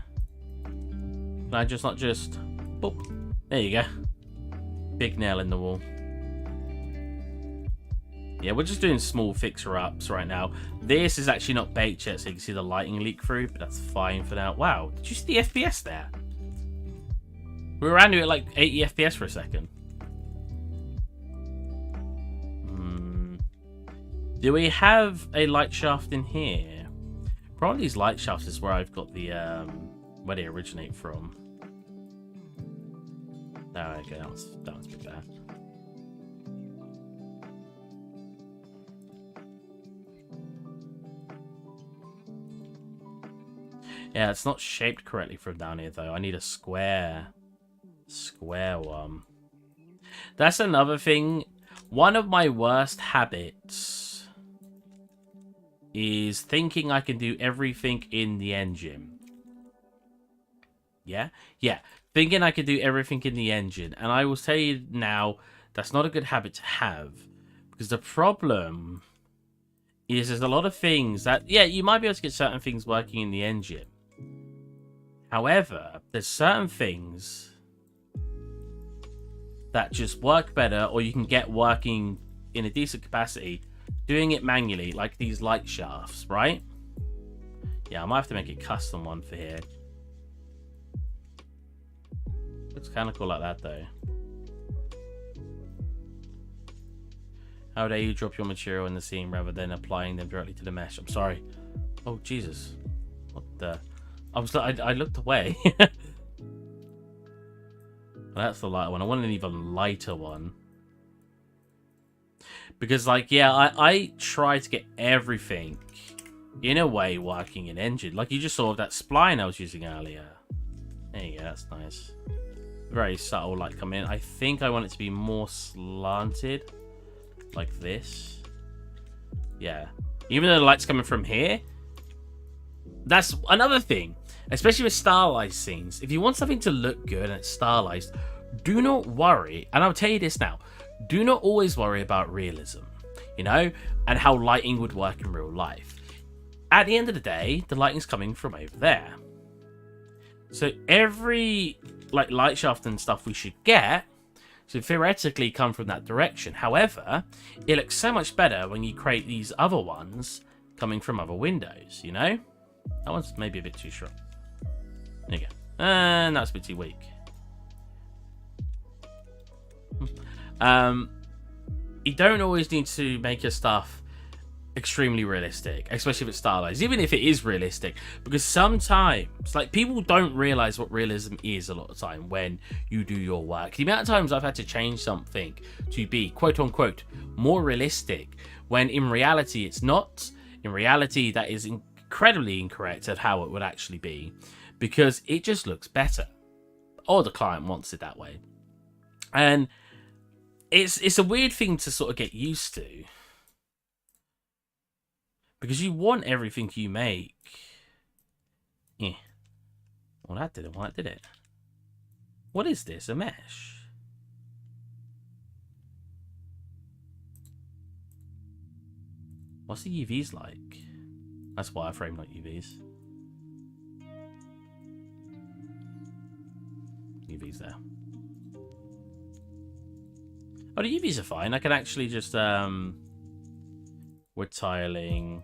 Can I just not just... Boop. There you go. Big nail in the wall. Yeah, we're just doing small fixer-ups right now. This is actually not baked yet, so you can see the lighting leak through, but that's fine for now. Wow, did you see the FPS there? We were around to it like 80 FPS for a second. Do we have a light shaft in here? Probably these light shafts is where I've got the, where they originate from. Oh, okay, that was a bit bad. Yeah, it's not shaped correctly from down here, though. I need a square one. That's another thing. One of my worst habits is thinking I can do everything in the engine. Yeah? Yeah. Thinking I can do everything in the engine. And I will tell you now, that's not a good habit to have. Because the problem is there's a lot of things that, yeah, you might be able to get certain things working in the engine. However, there's certain things that just work better, or you can get working in a decent capacity doing it manually, like these light shafts, right? Yeah, I might have to make a custom one for here. Looks kind of cool like that, though. How dare you drop your material in the scene rather than applying them directly to the mesh? I'm sorry. Oh, Jesus. What the... I looked away. That's the lighter one. I want an even lighter one. Because, like, yeah, I try to get everything, in a way, working in engine. Like, you just saw that spline I was using earlier. There you go, that's nice. Very subtle light come in. I think I want it to be more slanted. Like this. Yeah. Even though the light's coming from here. That's another thing. Especially with stylized scenes. If you want something to look good and it's stylized, do not worry. And I'll tell you this now. Do not always worry about realism. You know? And how lighting would work in real life. At the end of the day, the lighting's coming from over there. So every like light shaft and stuff we should get should theoretically come from that direction. However, it looks so much better when you create these other ones coming from other windows, you know? That one's maybe a bit too strong. There you go. And that's a bit too weak. You don't always need to make your stuff extremely realistic, especially if it's stylized, even if it is realistic, because sometimes, like, people don't realize what realism is a lot of the time when you do your work. The amount of times I've had to change something to be quote unquote more realistic when in reality it's not. In reality, that is incredibly incorrect at how it would actually be, because it just looks better, or the client wants it that way. And it's a weird thing to sort of get used to, because you want everything you make. Yeah. Well, that didn't work, did it? What is this? A mesh? What's the UVs like? That's wireframe, not UVs. UVs there. Oh, the UVs are fine. I can actually just wood tiling.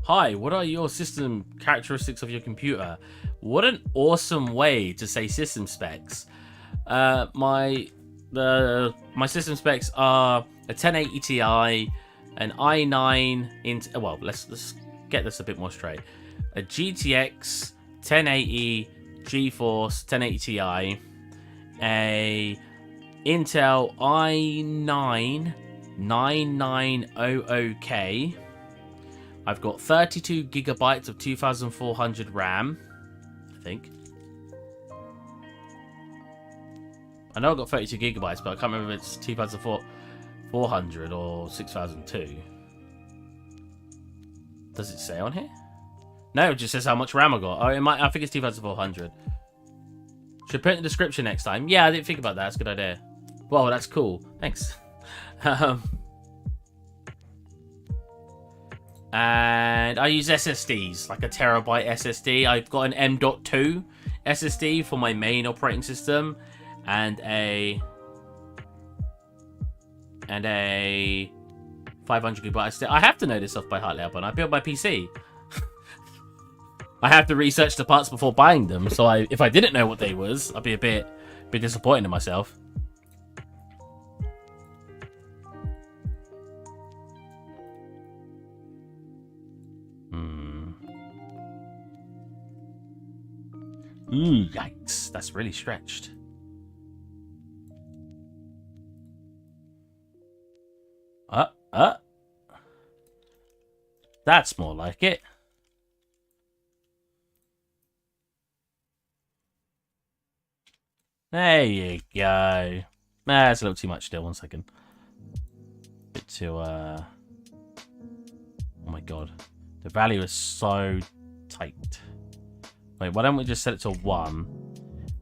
Hi, what are your system characteristics of your computer? What an awesome way to say system specs. My system specs are a 1080 Ti, an i9 well, let's get this a bit more straight. A GTX 1080 GeForce 1080 Ti, a Intel i9 9900K. I've got 32 gigabytes of 2400 RAM, I think. I know I've got 32 gigabytes, but I can't remember if it's 2400 or 6002. Does it say on here? No, it just says how much RAM I got. Oh, it might. I think it's 2400. Should put in the description next time. Yeah, I didn't think about that. That's a good idea. Well, that's cool. Thanks. And I use SSDs, like a terabyte SSD. I've got an M.2 SSD for my main operating system, and a 500 gigabyte SSD. I have to know this stuff by heart, Leopold. I built my PC. I have to research the parts before buying them, so if I didn't know what they was, I'd be a bit disappointed in myself. Ooh, yikes. That's really stretched. That's more like it. There you go. That's a little too much still. 1 second. Bit too, oh my god. The value is so tight. Wait, why don't we just set it to 1?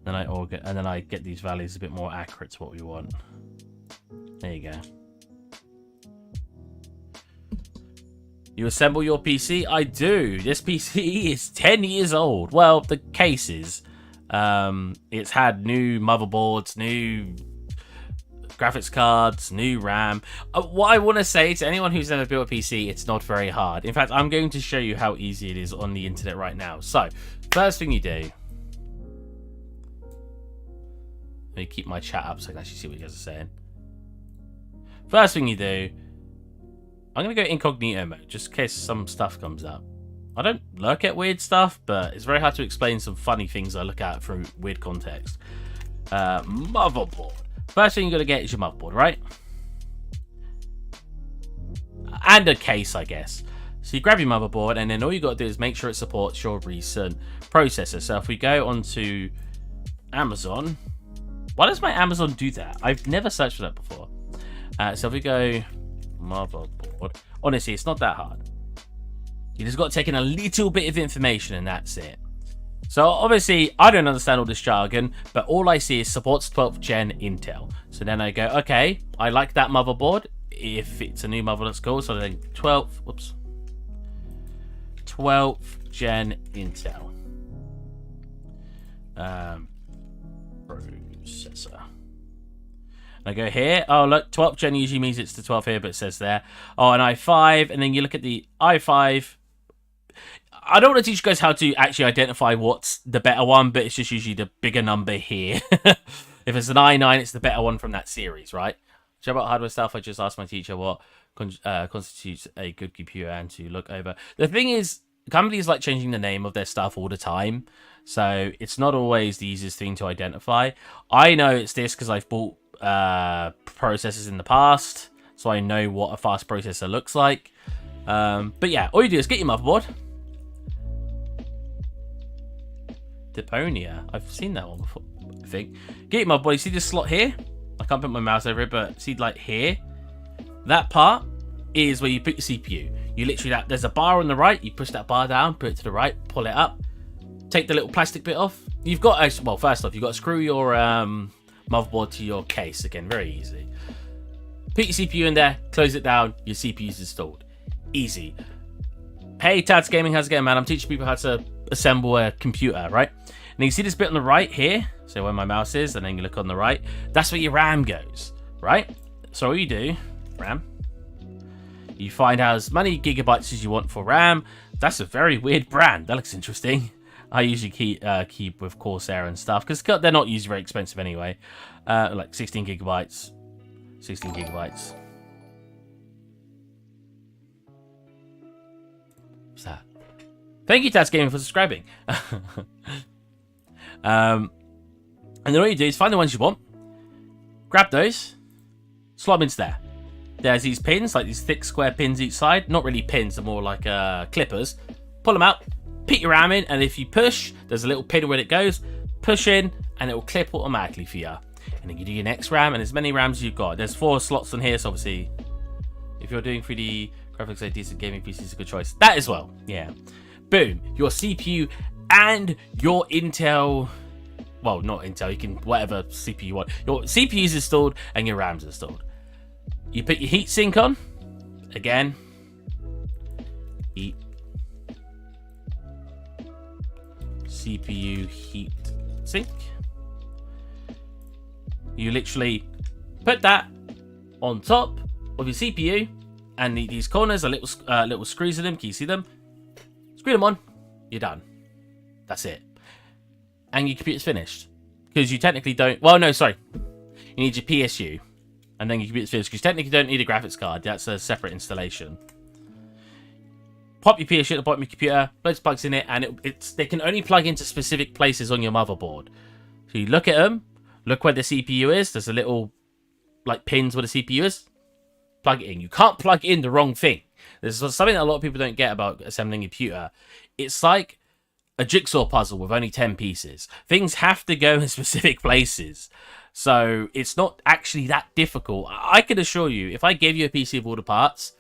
Then I get these values a bit more accurate to what we want. There you go. You assemble your PC? I do. This PC is 10 years old. Well, the case is. It's had new motherboards, new graphics cards, new RAM. What I want to say to anyone who's never built a PC, it's not very hard. In fact, I'm going to show you how easy it is on the internet right now. So, first thing you do... Let me keep my chat up so I can actually see what you guys are saying. First thing you do... I'm going to go incognito mode, just in case some stuff comes up. I don't look at weird stuff, but it's very hard to explain some funny things I look at from weird context. Motherboard. First thing you're going to get is your motherboard, right? And a case, I guess. So you grab your motherboard, and then all you got to do is make sure it supports your recent processor. So if we go onto Amazon, why does my Amazon do that? I've never searched for that before. So if we go motherboard, honestly, it's not that hard. You just got to take in a little bit of information, and that's it. So obviously, I don't understand all this jargon, but all I see is supports 12th gen Intel. So then I go, okay, I like that motherboard. If it's a new motherboard, that's cool. So then 12th gen Intel processor. I go here. Oh, look, 12th gen usually means it's the 12th here, but it says there. Oh, an i5, and then you look at the i5. I don't want to teach you guys how to actually identify what's the better one, but it's just usually the bigger number here. If it's an i9, it's the better one from that series, right? So about hardware stuff, I just asked my teacher what constitutes a good computer and to look over. The thing is, companies like changing the name of their stuff all the time, so it's not always the easiest thing to identify. I know it's this because I've bought processors in the past, so I know what a fast processor looks like. But yeah, all you do is get your motherboard. Deponia. I've seen that one before, I think. Get your motherboard. You see this slot here? I can't put my mouse over it, but see, like here? That part is where you put your CPU. You literally, there's a bar on the right. You push that bar down, put it to the right, pull it up, take the little plastic bit off. You've got, well, first off, you've got to screw your motherboard to your case. Again, very easy. Put your CPU in there, close it down, your CPU's installed. Easy. Hey, Tad's Gaming, how's it going, man? I'm teaching people how to assemble a computer, right? And you see this bit on the right here, so where my mouse is, and then you look on the right, that's where your RAM goes, right? So all you do, RAM, you find out as many gigabytes as you want for RAM. That's a very weird brand. That looks interesting. I usually keep with Corsair and stuff, because they're not usually very expensive anyway. Like 16 gigabytes. 16 gigabytes. What's that? Thank you, Tad's Gaming, for subscribing. And then all you do is find the ones you want, grab those, slot them into there. There's these pins, like these thick square pins each side. Not really pins, they're more like clippers. Pull them out, put your RAM in, and if you push, there's a little pin where it goes. Push in, and it will clip automatically for you. And then you do your next RAM, and as many RAMs as you've got. There's 4 slots on here, so obviously, if you're doing 3D graphics, a decent gaming PC is a good choice. That as well, yeah. Boom, your CPU and your Intel, well, not Intel, you can, whatever CPU you want. Your CPU is installed and your RAM's installed. You put your heatsink on, again, CPU heat sink. You literally put that on top of your CPU, and these corners are little screws in them. Can you see them? Screw them on. You're done. That's it. And your computer's finished. Because you technically don't... Well, no, sorry. You need your PSU. And then your computer's finished. Because you technically don't need a graphics card. That's a separate installation. Pop your PSU at the bottom of your computer. Loads of plugs in it. And they can only plug into specific places on your motherboard. So you look at them. Look where the CPU is. There's a little, like, pins where the CPU is. Plug it in. You can't plug in the wrong thing. There's something that a lot of people don't get about assembling a computer. It's like a jigsaw puzzle with only 10 pieces. Things have to go in specific places. So it's not actually that difficult. I can assure you, if I gave you a PC of all the parts,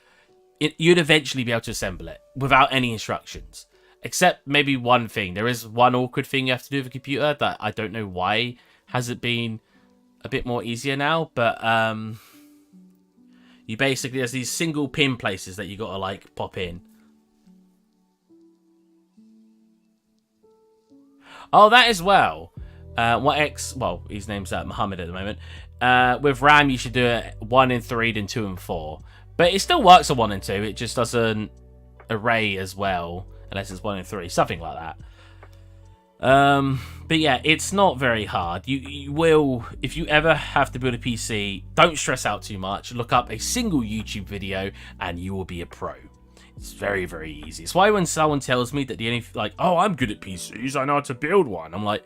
you'd eventually be able to assemble it without any instructions. Except maybe one thing. There is one awkward thing you have to do with a computer that I don't know why has it been a bit more easier now. But you basically, there's these single pin places that you got to like pop in. Oh, that as well. Well, his name's Muhammad at the moment. With RAM, you should do it 1 and 3, then 2 and 4. But it still works on 1 and 2. It just doesn't array as well, unless it's 1 and 3, something like that. But yeah, it's not very hard. You will, if you ever have to build a PC, don't stress out too much. Look up a single YouTube video and you will be a pro. It's very, very easy. It's why when someone tells me that the only, like, oh, I'm good at PCs, I know how to build one. I'm like,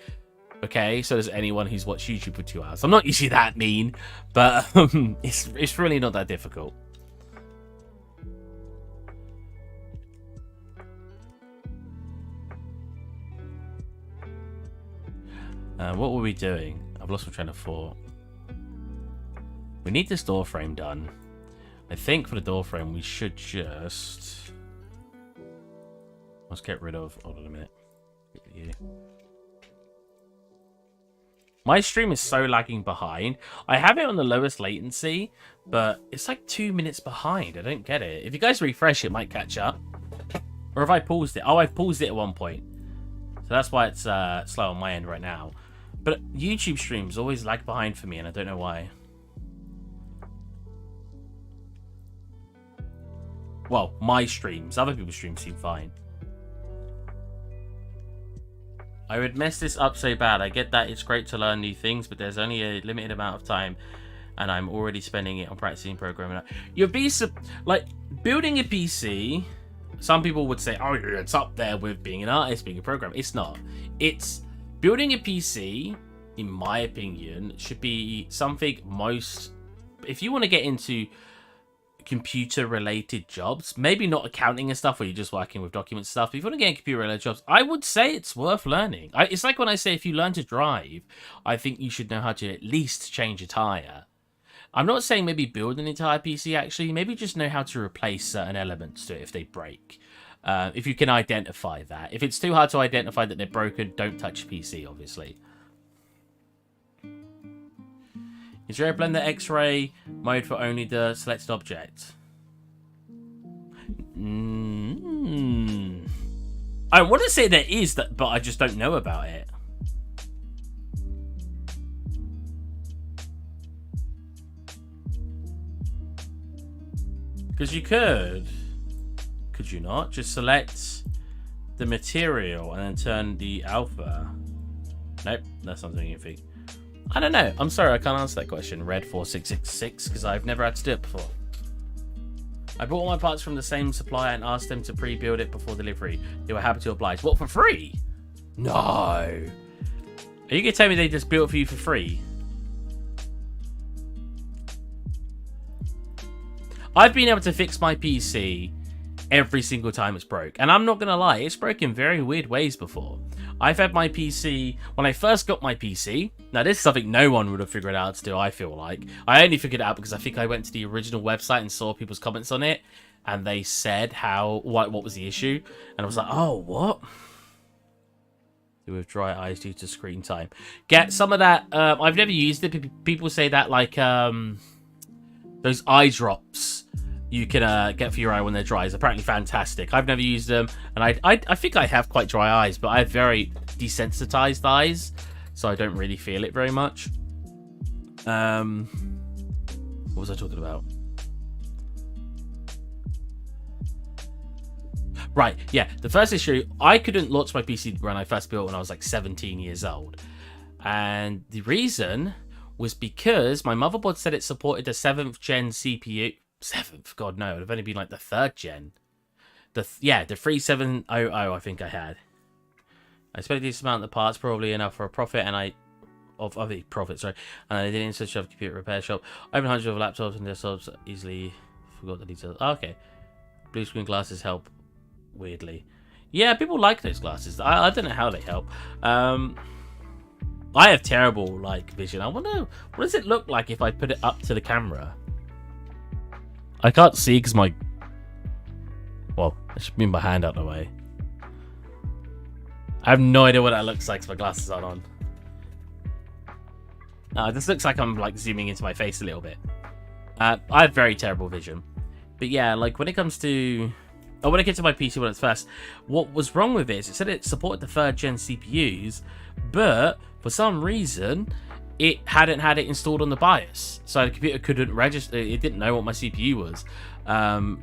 okay, so does anyone who's watched YouTube for 2 hours. I'm not usually that mean, but it's really not that difficult. What were we doing? I've lost my train of thought. We need this door frame done. I think for the door frame we should just... Let's get rid of... Hold on a minute. My stream is so lagging behind. I have it on the lowest latency, but it's like 2 minutes behind. I don't get it. If you guys refresh, it might catch up. Or if I paused it. Oh, I've paused it at one point. So that's why it's slow on my end right now. But YouTube streams always lag behind for me, and I don't know why. Well, my streams. Other people's streams seem fine. I would mess this up so bad. I get that it's great to learn new things, but there's only a limited amount of time, and I'm already spending it on practicing programming. You'll be... Like, building a PC... Some people would say, oh, it's up there with being an artist, being a programmer. It's not. It's... Building a PC, in my opinion, should be something most... If you want to get into computer-related jobs, maybe not accounting and stuff where you're just working with documents and stuff, but if you want to get into computer-related jobs, I would say it's worth learning. It's like when I say if you learn to drive, I think you should know how to at least change a tyre. I'm not saying maybe build an entire PC, actually. Maybe just know how to replace certain elements to it if they break. If you can identify that. If it's too hard to identify that they're broken, don't touch PC, obviously. Is there a Blender X-ray mode for only the selected object? I want to say there is, that, but I just don't know about it. Because you could you not? Just select the material and then turn the alpha. Nope, that's not doing anything. I don't know. I'm sorry, I can't answer that question. Red4666, because I've never had to do it before. I bought all my parts from the same supplier and asked them to pre-build it before delivery. They were happy to oblige. What, for free? No. Are you going to tell me they just built it for you for free? I've been able to fix my PC every single time it's broke. And I'm not going to lie, it's broken in very weird ways before. I've had my PC, when I first got my PC, now this is something no one would have figured out to do, I feel like. I only figured it out because I think I went to the original website and saw people's comments on it, and they said what was the issue, and I was like, oh, what? With dry eyes due to screen time. Get some of that, I've never used it, people say that, like, those eye drops you can get for your eye when they're dry is apparently fantastic. I've never used them, and I think I have quite dry eyes, but I have very desensitized eyes, so I don't really feel it very much. What was I talking about? Right, yeah, the first issue, I couldn't launch my PC when I first built when I was like 17 years old. And the reason was because my motherboard said it supported the 7th gen CPU. 7th? God, no, it would have only been like the 3rd gen. The 3700 I think I had. I spent a decent amount of the parts, probably enough for a profit, and I didn't search up a computer repair shop. I opened hundreds of laptops and desktops, easily forgot the details. Oh, okay. Blue screen glasses help weirdly. Yeah, people like those glasses. I don't know how they help. I have terrible like vision. I wonder what does it look like if I put it up to the camera. I can't see because my... Well, I should move my hand out of the way. I have no idea what that looks like because my glasses aren't on. This looks like I'm like zooming into my face a little bit. I have very terrible vision. But yeah, like when it comes to... Oh, when I get to my PC when it's first, what was wrong with it is it said it supported the 3rd gen CPUs, but for some reason... it hadn't had it installed on the BIOS, so the computer couldn't register. It didn't know what my CPU was,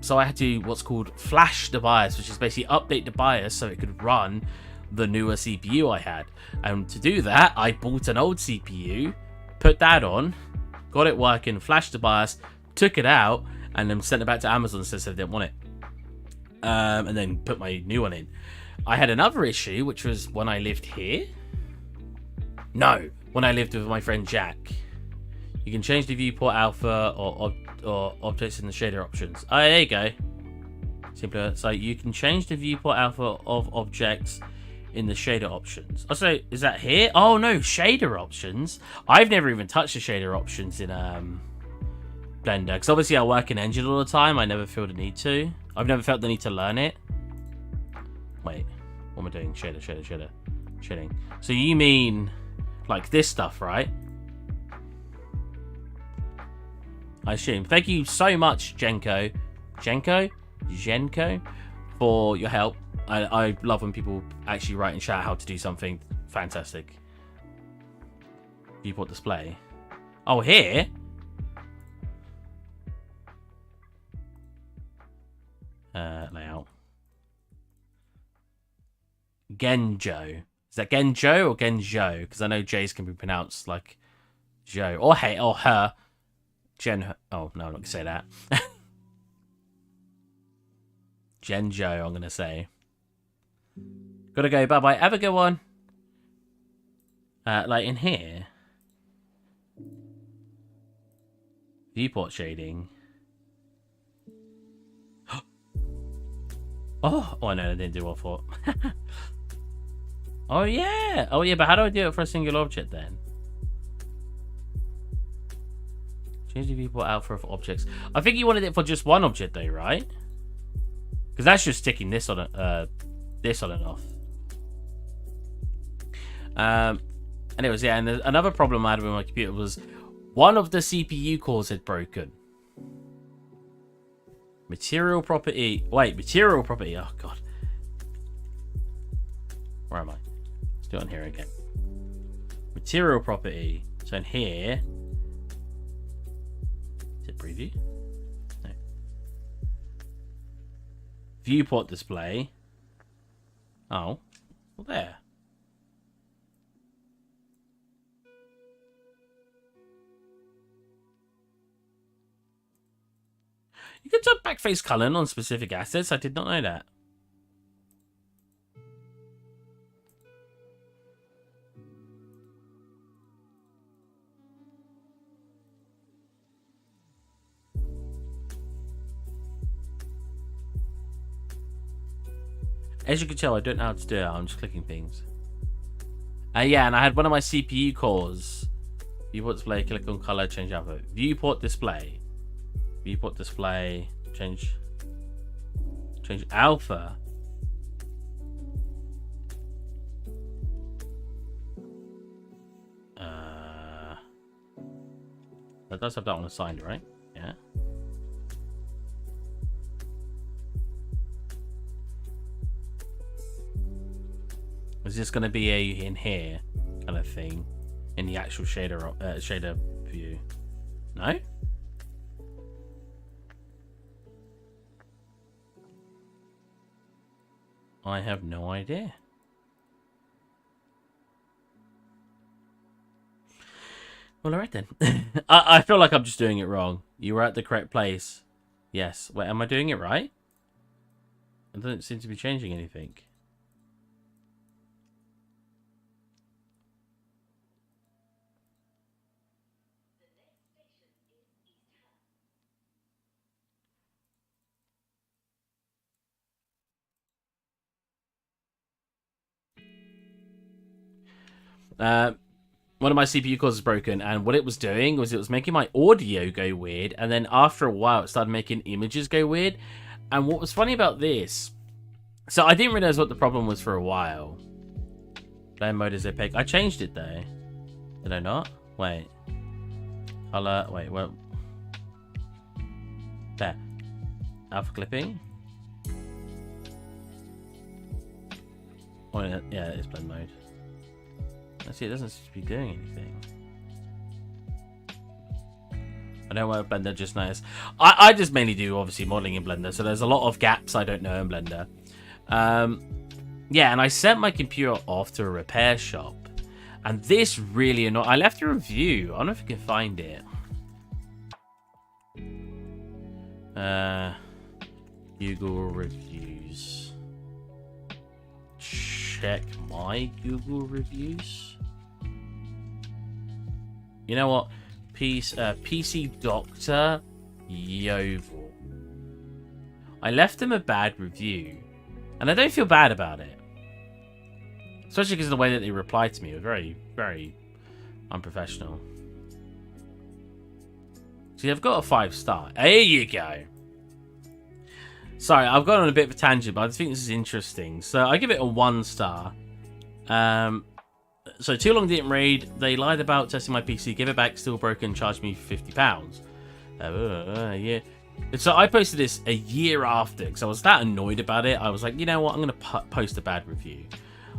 so I had to what's called flash the BIOS, which is basically update the BIOS so it could run the newer CPU I had. And to do that, I bought an old CPU, put that on, got it working, flashed the BIOS, took it out, and then sent it back to Amazon and said they didn't want it. And then put my new one in. I had another issue, which was when I lived here. No, when I lived with my friend Jack. You can change the viewport alpha or objects in the shader options. Oh, there you go. Simpler. So you can change the viewport alpha of objects in the shader options. Oh, so is that here? Oh no, shader options. I've never even touched the shader options in Blender, because obviously I work in Engine all the time. I never feel the need to. I've never felt the need to learn it. Wait, what am I doing? Shading. So you mean like this stuff, right? I assume. Thank you so much, Jenko, for your help. I love when people actually write in chat how to do something fantastic. Viewport display. Oh, here? Layout. Genjo. Is that Genjo or Genjo? Because I know J's can be pronounced like Joe. Or hey, or her. Oh, no, I'm not going to say that. Genjo, I'm going to say. Gotta go, bye-bye. Have a good one. Like in here. Viewport shading. Oh, no, I didn't do what I thought. Oh, yeah, but how do I do it for a single object then? Change the viewport alpha of objects. I think you wanted it for just one object though, right? Because that's just sticking this on and off. And it was, yeah, and another problem I had with my computer was one of the CPU cores had broken. Material property. Wait, material property. Oh, God. Where am I? Let's do it on here again. Material property. So in here. Is it preview? No. Viewport display. Oh. Well, there. You can turn backface culling on specific assets. I did not know that. As you can tell, I don't know how to do it. I'm just clicking things. Yeah, and I had one of my CPU cores. Viewport display, click on color, change alpha. Viewport display. Viewport display, change alpha. That does have that one assigned, right? Yeah. Is this going to be a in here kind of thing in the actual shader view? No. I have no idea. Well, alright then. I feel like I'm just doing it wrong. You were at the correct place. Yes. Wait, am I doing it right? It doesn't seem to be changing anything. One of my CPU cores is broken, and what it was doing was it was making my audio go weird, and then after a while it started making images go weird. And what was funny about this, so I didn't realize what the problem was for a while. Blend mode is opaque. I changed it though. Did I not? Wait. Color. Wait. Well. There. Alpha clipping. Oh yeah, it's blend mode. See, it doesn't seem to be doing anything. I don't work with Blender, just nice. I just mainly do, obviously, modeling in Blender, so there's a lot of gaps I don't know in Blender. Yeah, and I sent my computer off to a repair shop. And this really annoyed. I left a review. I don't know if I can find it. Google reviews. Check my Google reviews. You know what? PC Doctor Yovel. I left him a bad review. And I don't feel bad about it. Especially because of the way that they replied to me. It was very, very unprofessional. See, I've got a 5-star. There you go. Sorry, I've gone on a bit of a tangent, but I think this is interesting. So I give it a 1-star. So too long didn't read. They lied about testing my PC. Give it back, still broken. Charged me £50. Yeah. So I posted this a year after because I was that annoyed about it. I was like, you know what? I'm going to post a bad review.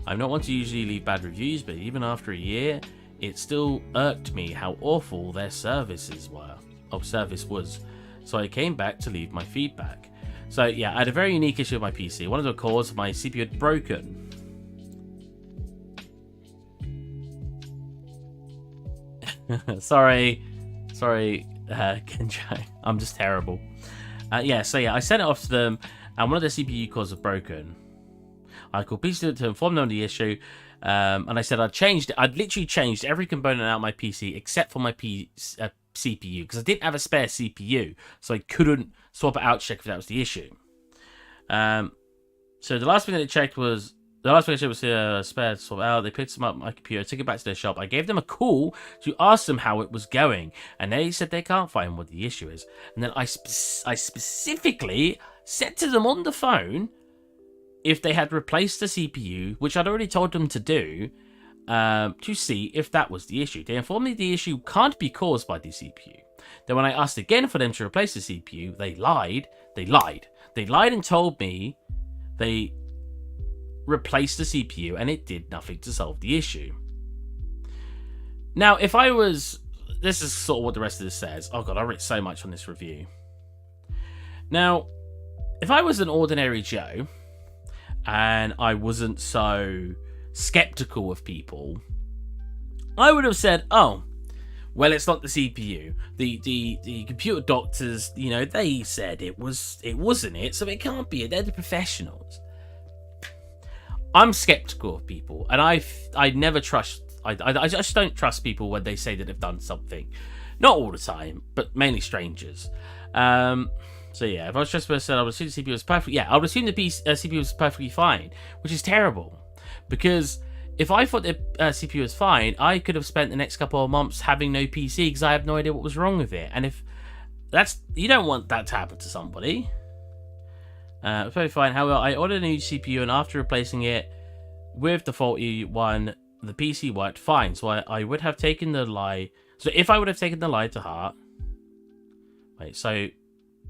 I'm not one to usually leave bad reviews, but even after a year, it still irked me how awful their service was. So I came back to leave my feedback. So yeah, I had a very unique issue with my PC. One of the cause, my CPU had broken. Sorry, Kenjo. I'm just terrible. Yeah, so yeah, I sent it off to them, and one of the CPU cores was broken. I called PC to inform them of the issue, and I said I'd literally changed every component out of my PC except for my CPU, because I didn't have a spare CPU, so I couldn't swap it out to check if that was the issue. So the last thing that they checked was a spare to swap out. They picked them up my computer, took it back to their shop. I gave them a call to ask them how it was going, and they said they can't find what the issue is. And then I specifically said to them on the phone if they had replaced the CPU, which I'd already told them to do, to see if that was the issue. They informed me the issue can't be caused by the CPU. Then when I asked again for them to replace the CPU, they lied. They lied and told me they replaced the CPU and it did nothing to solve the issue. Now, if I was... This is sort of what the rest of this says. Oh god, I read so much on this review. Now, if I was an ordinary Joe, and I wasn't so skeptical of people, I would have said, oh, well, it's not the CPU. The computer doctors, you know, they said it wasn't it, so it can't be it. They're the professionals. I'm skeptical of people, and I never trust. I just don't trust people when they say that they've done something. Not all the time, but mainly strangers. So yeah, if I was just supposed to say I would assume the CPU was perfect. Yeah, I would assume the CPU was perfectly fine, which is terrible. Because if I thought the CPU was fine, I could have spent the next couple of months having no PC because I have no idea what was wrong with it. And if you don't want that to happen to somebody. It's very fine. However, I ordered a new CPU, and after replacing it with the faulty one, the PC worked fine. So I would have taken the lie. So if I would have taken the lie to heart,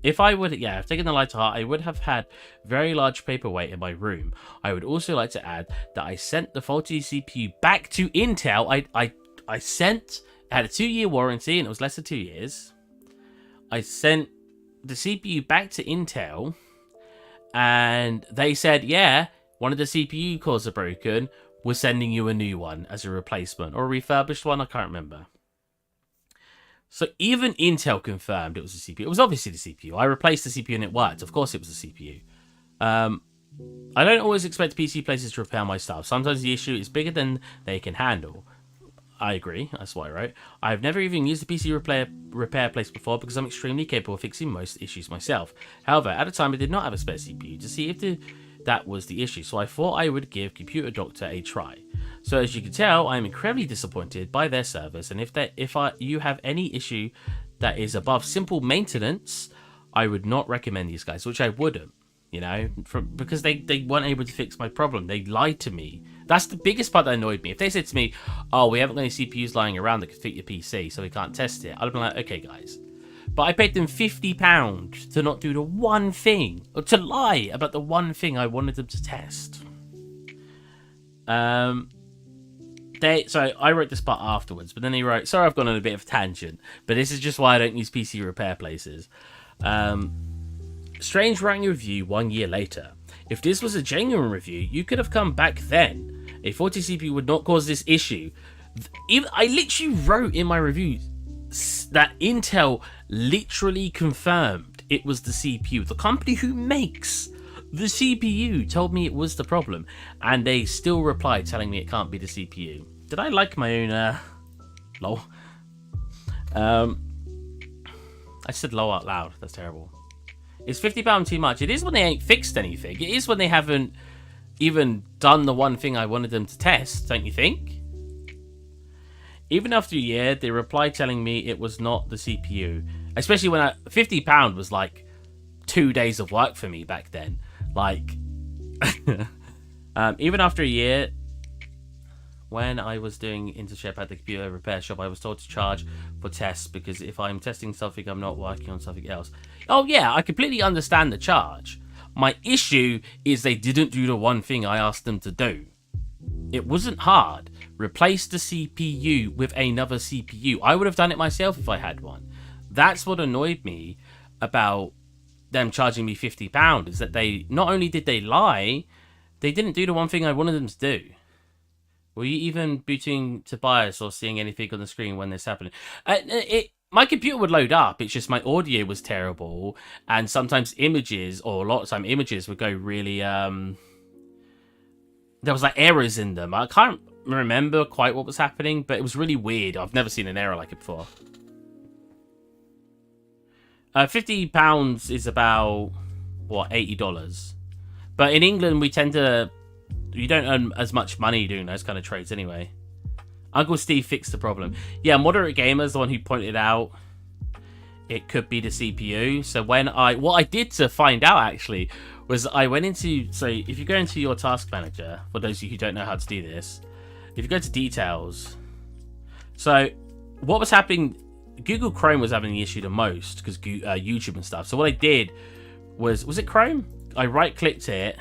if I would, have taken the lie to heart, I would have had very large paperweight in my room. I would also like to add that I sent the faulty CPU back to Intel. I had a 2-year warranty, and it was less than 2 years. I sent the CPU back to Intel, and they said, yeah, one of the CPU cores are broken. We're sending you a new one as a replacement, or a refurbished one. I can't remember. So even Intel confirmed it was the CPU. It was obviously the CPU. I replaced the CPU and it worked. Of course it was the CPU. I don't always expect PC places to repair my stuff. Sometimes the issue is bigger than they can handle. I agree. That's what I wrote. I've never even used a PC repair place before because I'm extremely capable of fixing most issues myself. However, at the time I did not have a spare CPU to see if that was the issue. So I thought I would give Computer Doctor a try. So as you can tell, I am incredibly disappointed by their service, and if you have any issue that is above simple maintenance, I would not recommend these guys, which I wouldn't, because they weren't able to fix my problem. They lied to me. That's the biggest part that annoyed me. If they said to me, oh, we haven't got any CPUs lying around that could fit your PC, so we can't test it, I'd have been like, okay, guys. But I paid them £50 to not do the one thing, or to lie about the one thing I wanted them to test. So I wrote this part afterwards, but then he wrote, sorry I've gone on a bit of a tangent, but this is just why I don't use PC repair places. Strange writing a review 1 year later. If this was a genuine review, you could have come back then. A faulty CPU would not cause this issue. I literally wrote in my review that Intel literally confirmed it was the CPU. The company who makes the CPU told me it was the problem, and they still replied telling me it can't be the CPU. Did I like my own lol? I said lol out loud. That's terrible. Is £50 too much? It is when they ain't fixed anything. It is when they haven't even done the one thing I wanted them to test, don't you think? Even after a year, they replied telling me it was not the CPU. Especially when £50 was like 2 days of work for me back then. Like, even after a year, when I was doing internship at the computer repair shop, I was told to charge for tests because if I'm testing something, I'm not working on something else. Oh yeah, I completely understand the charge. My issue is they didn't do the one thing I asked them to do. It wasn't hard. Replace the CPU with another CPU. I would have done it myself if I had one. That's what annoyed me about them charging me £50, is that they not only did they lie, they didn't do the one thing I wanted them to do. Were you even booting to BIOS or seeing anything on the screen when this happened? My computer would load up. It's just my audio was terrible, and sometimes images, or a lot of time images, would go really. There was like errors in them. I can't remember quite what was happening, but it was really weird. I've never seen an error like it before. £50 is about what, $80, but in England we tend to. You don't earn as much money doing those kind of trades anyway. Uncle Steve fixed the problem. Yeah, Moderate Gamer is the one who pointed out it could be the CPU. So what I did to find out actually was I went into, so if you go into your task manager, for those of you who don't know how to do this, if you go to details, so what was happening, Google Chrome was having the issue the most because YouTube and stuff. So what I did was it Chrome? I right clicked it.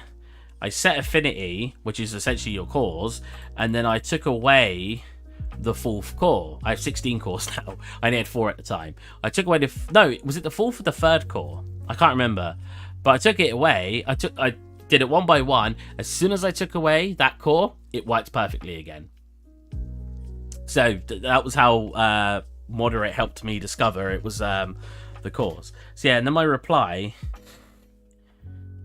I set affinity, which is essentially your cores, and then I took away the fourth core. I have 16 cores now. I only had 4 at the time. I took away no, was it the fourth or the third core? I can't remember. But I took it away. I did it one by one. As soon as I took away that core, it wiped perfectly again. So that was how Moderate helped me discover it was the cores. So yeah, and then my reply.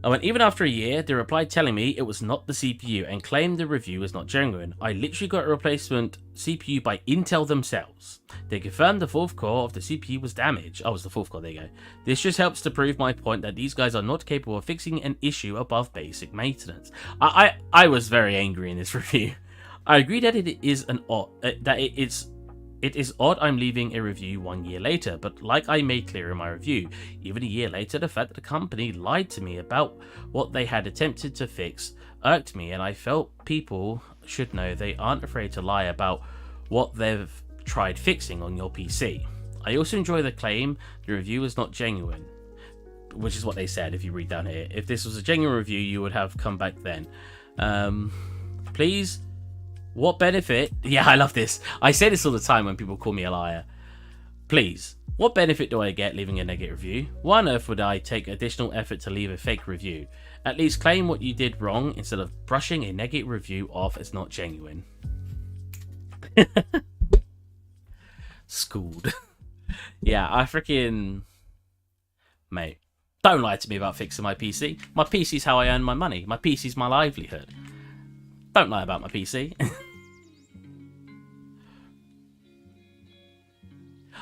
I went, even after a year, they replied telling me it was not the CPU and claimed the review was not genuine. I literally got a replacement CPU by Intel themselves. They confirmed the fourth core of the CPU was damaged. Oh, it was the fourth core, there you go. This just helps to prove my point that these guys are not capable of fixing an issue above basic maintenance. I was very angry in this review. I agree that it is it is odd I'm leaving a review 1 year later, but like I made clear in my review, even a year later, the fact that the company lied to me about what they had attempted to fix irked me, and I felt people should know they aren't afraid to lie about what they've tried fixing on your PC. I also enjoy the claim the review is not genuine, which is what they said if you read down here. If this was a genuine review, you would have come back then. Please. What benefit? Yeah, I love this. I say this all the time when people call me a liar. Please, what benefit do I get leaving a negative review? Why on earth would I take additional effort to leave a fake review? At least claim what you did wrong instead of brushing a negative review off as not genuine. Schooled. Yeah, I freaking... Mate, don't lie to me about fixing my PC. My PC's how I earn my money. My PC's my livelihood. Don't lie about my PC.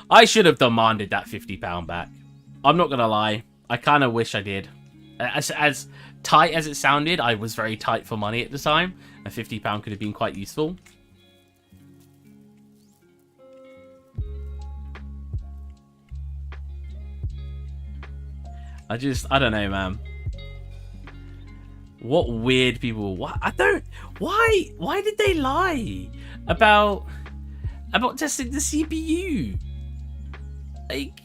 I should have demanded that £50 back. I'm not gonna lie. I kind of wish I did. As tight as it sounded, I was very tight for money at the time. A £50 could have been quite useful. I don't know, man. What weird people? What? Why did they lie about testing the CPU? Like,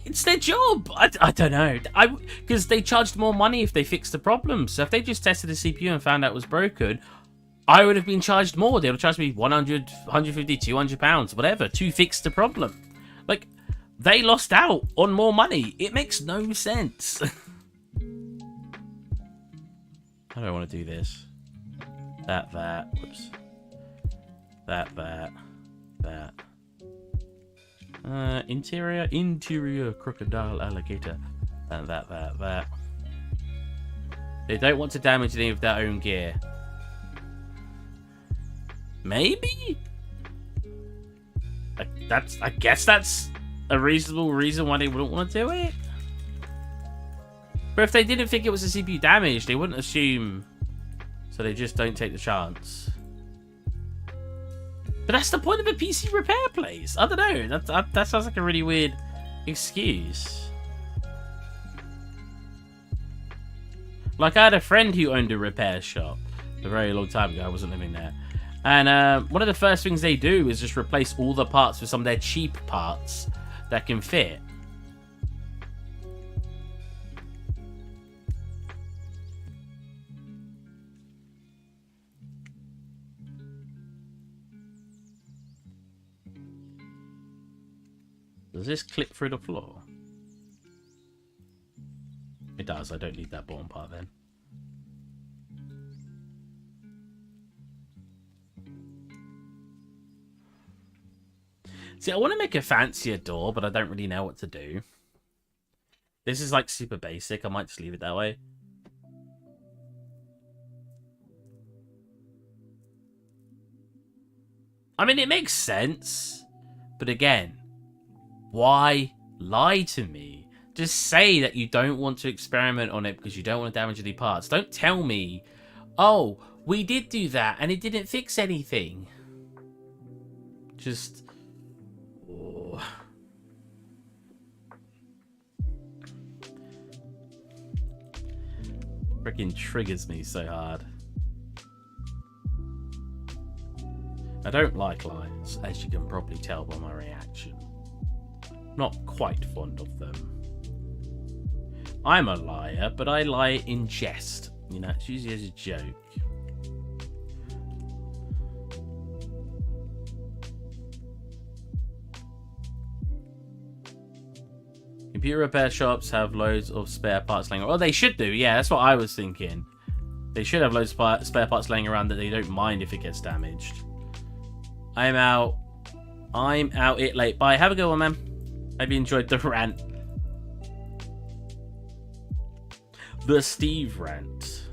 it's their job. I don't know. Because they charged more money if they fixed the problem. So if they just tested the CPU and found out it was broken, I would have been charged more. They would have charged me 100, 150, 200 pounds, whatever, to fix the problem. Like, they lost out on more money. It makes no sense. How do I want to do this? That. Whoops. That. Interior crocodile alligator. And that. They don't want to damage any of their own gear. Maybe? I guess that's a reasonable reason why they wouldn't want to do it. But if they didn't think it was a CPU damage, they wouldn't assume. So they just don't take the chance. But that's the point of a PC repair place. I don't know. That sounds like a really weird excuse. Like, I had a friend who owned a repair shop a very long time ago. I wasn't living there. And one of the first things they do is just replace all the parts with some of their cheap parts that can fit. Does this clip through the floor? It does. I don't need that bottom part then. See, I want to make a fancier door, but I don't really know what to do. This is like super basic. I might just leave it that way. I mean, it makes sense. But again, why lie to me? Just say that you don't want to experiment on it because you don't want to damage any parts. Don't tell me, oh, we did do that and it didn't fix anything. Just... oh. Freaking triggers me so hard. I don't like lies, as you can probably tell by my reaction. Not quite fond of them. I'm a liar, but I lie in jest. You know, it's usually as a joke. Computer repair shops have loads of spare parts laying around. Oh, they should do. Yeah, that's what I was thinking. They should have loads of spare parts laying around that they don't mind if it gets damaged. I'm out. It late. Bye. Have a good one, man. Hope you enjoyed the rant. The Steve rant.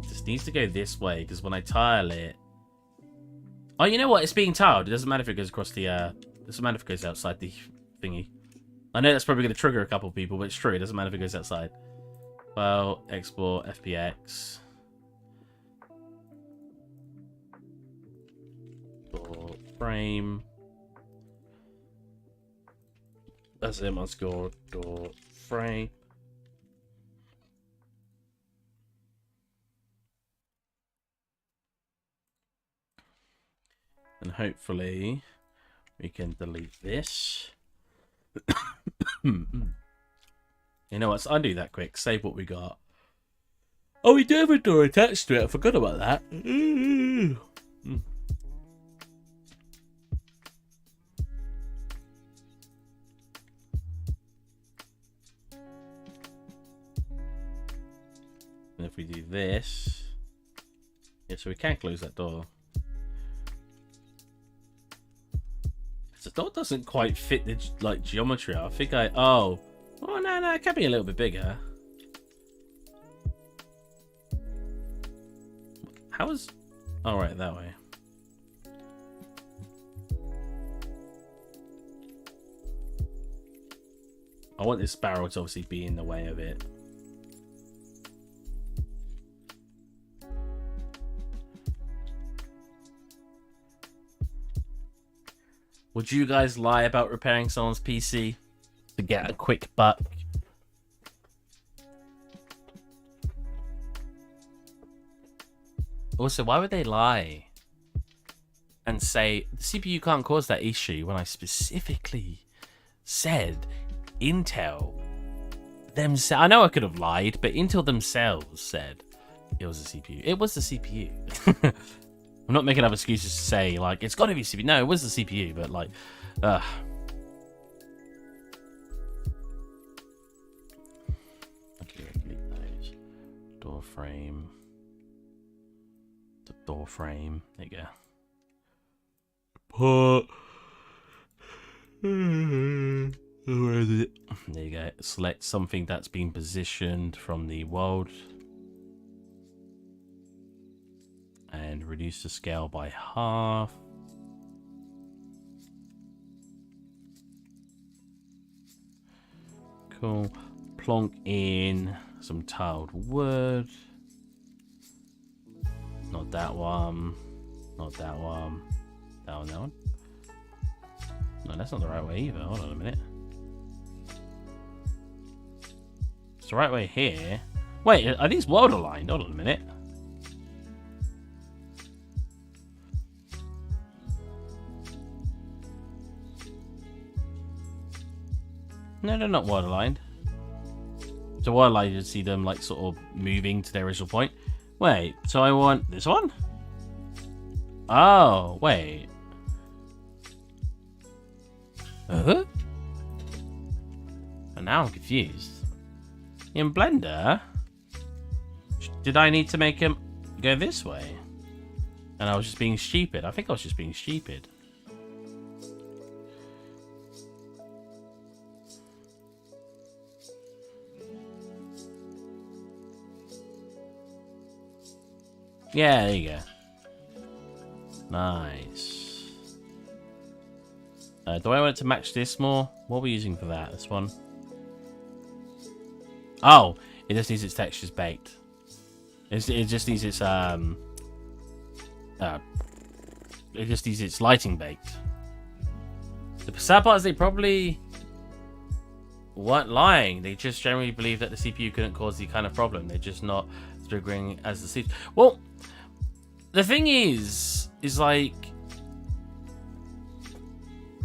This needs to go this way, because when I tile it... oh, you know what? It's being tiled. It doesn't matter if it goes across the... it doesn't matter if it goes outside the thingy. I know that's probably going to trigger a couple of people, but it's true. It doesn't matter if it goes outside. File, export, FPX. Door frame. That's it, must go door frame. And hopefully we can delete this. You know what? So undo that quick. Save what we got. Oh, we do have a door attached to it. I forgot about that. And if we do this, yeah, so we can close that door. The door doesn't quite fit the like geometry. I think oh no, it can be a little bit bigger. How is... oh, right, that way. I want this barrel to obviously be in the way of it. Would you guys lie about repairing someone's PC to get a quick buck? Also, why would they lie and say the CPU can't cause that issue when I specifically said Intel themselves? I know I could have lied, but Intel themselves said it was the CPU. It was the CPU. I'm not making up excuses to say, like, it's got to be CPU. No, it was the CPU, but, like, okay, delete those. frame. The door frame. There you go. Where is it? There you go. Select something that's been positioned from the world. And reduce the scale by half. Cool. Plonk in some tiled wood. Not that one. Not that one. That one, that one. No, that's not the right way either. Hold on a minute. It's the right way here. Wait, are these world aligned? Hold on a minute. No, they're not world aligned. So world aligned, you see them like sort of moving to their original point. Wait, so I want this one? Oh, wait. And now I'm confused. In Blender, did I need to make him go this way? And I was just being stupid. I think I was just being stupid. Yeah, there you go. Nice. Do I want it to match this more? What are we using for that? This one? Oh, it just needs its textures baked. It just needs its it just needs its lighting baked. The sad part is they probably weren't lying. They just generally believe that the CPU couldn't cause the kind of problem. They're just not triggering as the CPU. Well, the thing is like,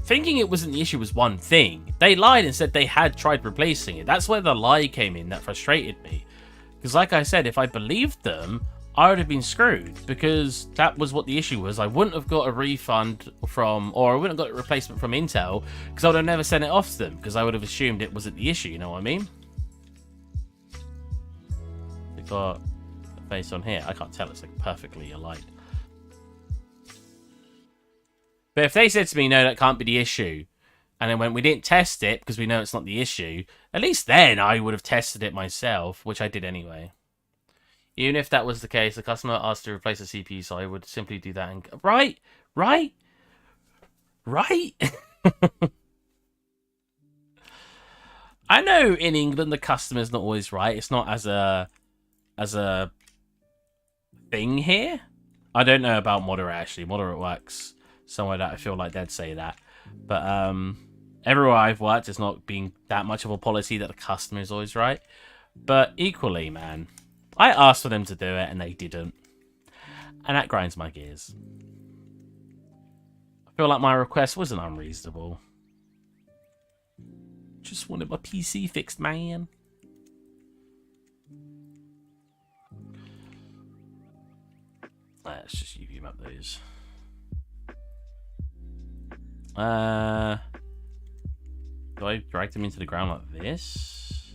thinking it wasn't the issue was one thing. They lied and said they had tried replacing it. That's where the lie came in that frustrated me. Because like I said, if I believed them, I would have been screwed. Because that was what the issue was. I wouldn't have got a refund from, or I wouldn't have got a replacement from Intel, because I would have never sent it off to them. Because I would have assumed it wasn't the issue, you know what I mean? They got a face on here. I can't tell, it's like perfectly aligned. But if they said to me, no, that can't be the issue, and then when we didn't test it because we know it's not the issue, at least then I would have tested it myself, which I did anyway. Even if that was the case, the customer asked to replace the CPU, so I would simply do that and go, right. I know in England the customer's not always right. It's not as a thing here. I don't know about moderate actually. Moderate works somewhere that I feel like they'd say that. But everywhere I've worked, it's not been that much of a policy that the customer is always right. But equally, man, I asked for them to do it and they didn't. And that grinds my gears. I feel like my request wasn't unreasonable. Just wanted my PC fixed, man. Let's just UV map those. Do I drag them into the ground like this?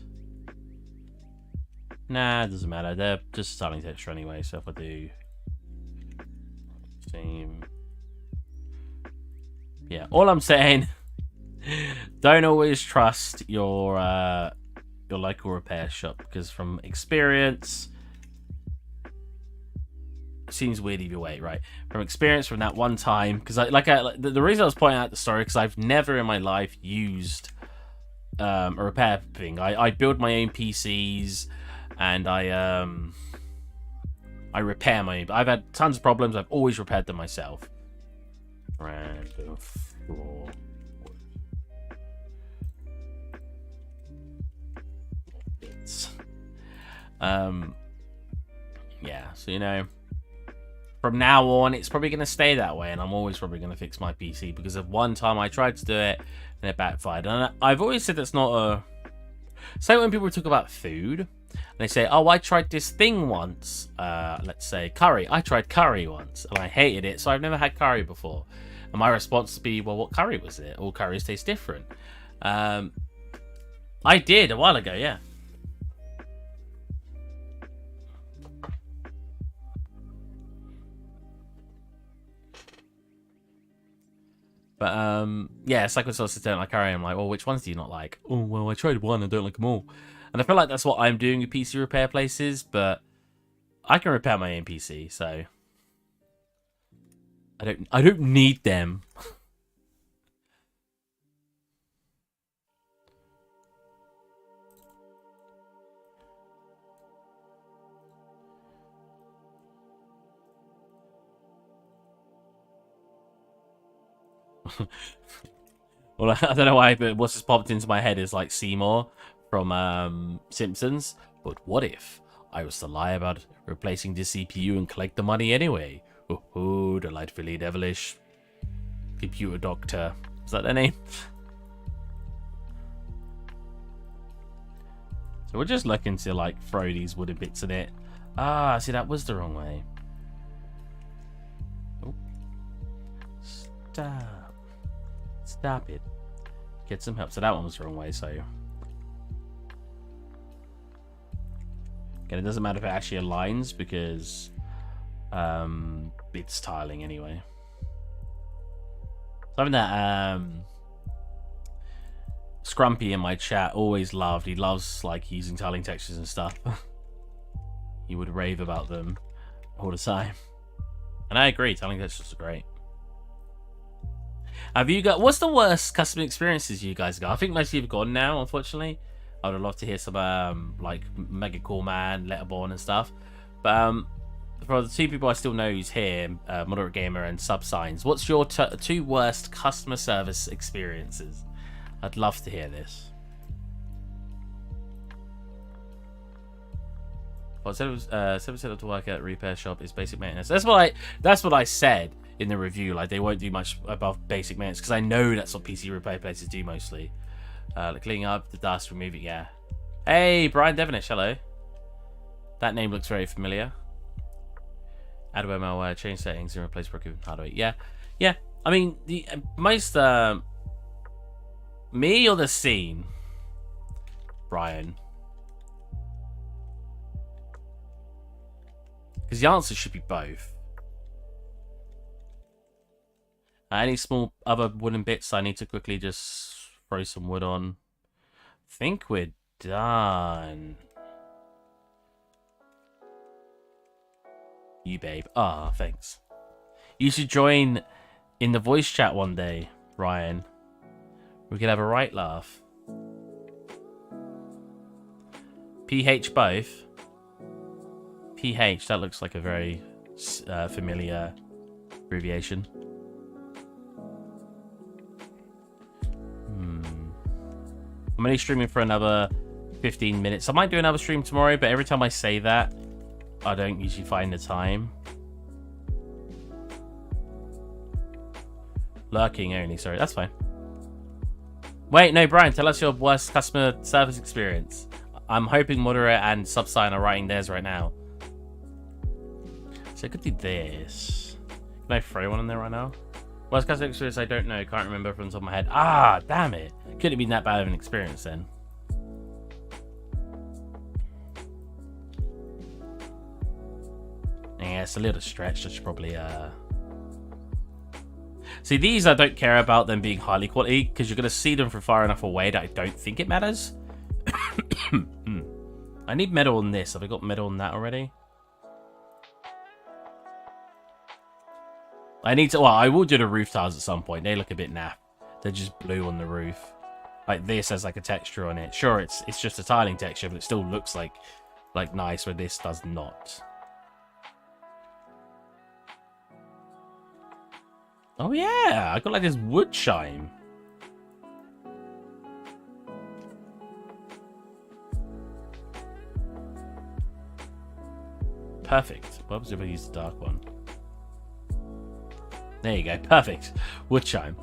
Nah, it doesn't matter. They're just starting texture anyway, so if I do same. Yeah, all I'm saying, don't always trust your local repair shop, because from experience, seems weird either way, right? From experience, from that one time, because the reason I was pointing out the story, because I've never in my life used a repair thing. I build my own PCs and I repair my own. I've had tons of problems. I've always repaired them myself. Random floor. Yeah, so you know, from now on, it's probably going to stay that way, and I'm always probably going to fix my PC, because of one time I tried to do it, and it backfired. And I've always said that's not a... So when people talk about food, and they say, oh, I tried this thing once, let's say curry. I tried curry once, and I hated it, so I've never had curry before. And my response would be, well, what curry was it? All curries taste different. I did a while ago, yeah. But yeah, it's like when someone don't like Harry, I'm like, well, which ones do you not like? Oh, well, I tried one and don't like them all. And I feel like that's what I'm doing with PC repair places, but I can repair my own PC, so I don't need them. Well, I don't know why, but what's just popped into my head is like Seymour from Simpsons. But what if I was to lie about replacing the CPU and collect the money anyway? Oh, delightfully devilish. Computer doctor. Is that their name? So we're just looking to like throw these wooden bits in it. Ah, see, that was the wrong way. Oh. Stop it. Get some help. So that one was the wrong way, so. Again, it doesn't matter if it actually aligns because it's tiling anyway. Something that Scrumpy in my chat always loved. He loves like using tiling textures and stuff. He would rave about them all the time. And I agree, tiling textures are great. Have you got, what's the worst customer experiences you guys got? I think most of you have gone now, unfortunately. I would love to hear some like Mega Cool Man, Letterborn and stuff. But for the two people I still know who's here, Moderate Gamer and Subsigns, what's your two worst customer service experiences? I'd love to hear this. Well, 7% to work at repair shop is basic maintenance. That's what I said in the review. Like, they won't do much above basic maintenance because I know that's what PC repair places do mostly. Like cleaning up the dust, remove it. Yeah. Hey, Brian Devonish, hello. That name looks very familiar. Add away malware, change settings, and replace broken hardware. Yeah, yeah. I mean, the most me or the scene, Brian. Because the answer should be both. Any small other wooden bits I need to quickly just throw some wood on. Think we're done. You babe. Ah, thanks. You should join in the voice chat one day, Ryan. We could have a right laugh. PH both. PH, that looks like a very familiar abbreviation. I'm only streaming for another 15 minutes. I might do another stream tomorrow, but every time I say that, I don't usually find the time. Lurking only, sorry. That's fine. Wait, no, Brian, tell us your worst customer service experience. I'm hoping Moderate and Subsign are writing theirs right now. So I could do this. Can I throw one in there right now? Worst customer experience, I don't know. Can't remember from the top of my head. Ah, damn it. Couldn't have been that bad of an experience then. Yeah, it's a little stretched. I should probably see, these I don't care about them being highly quality because you're going to see them from far enough away that I don't think it matters. I need metal on this. Have I got metal on that already? I need to, well, I will do the roof tiles at some point. They look a bit naff. They're just blue on the roof. Like this has like a texture on it. Sure, it's just a tiling texture, but it still looks like nice where this does not. Oh yeah, I got like this wood chime. Perfect. What happens if I use the dark one? There you go. Perfect. Wood chime.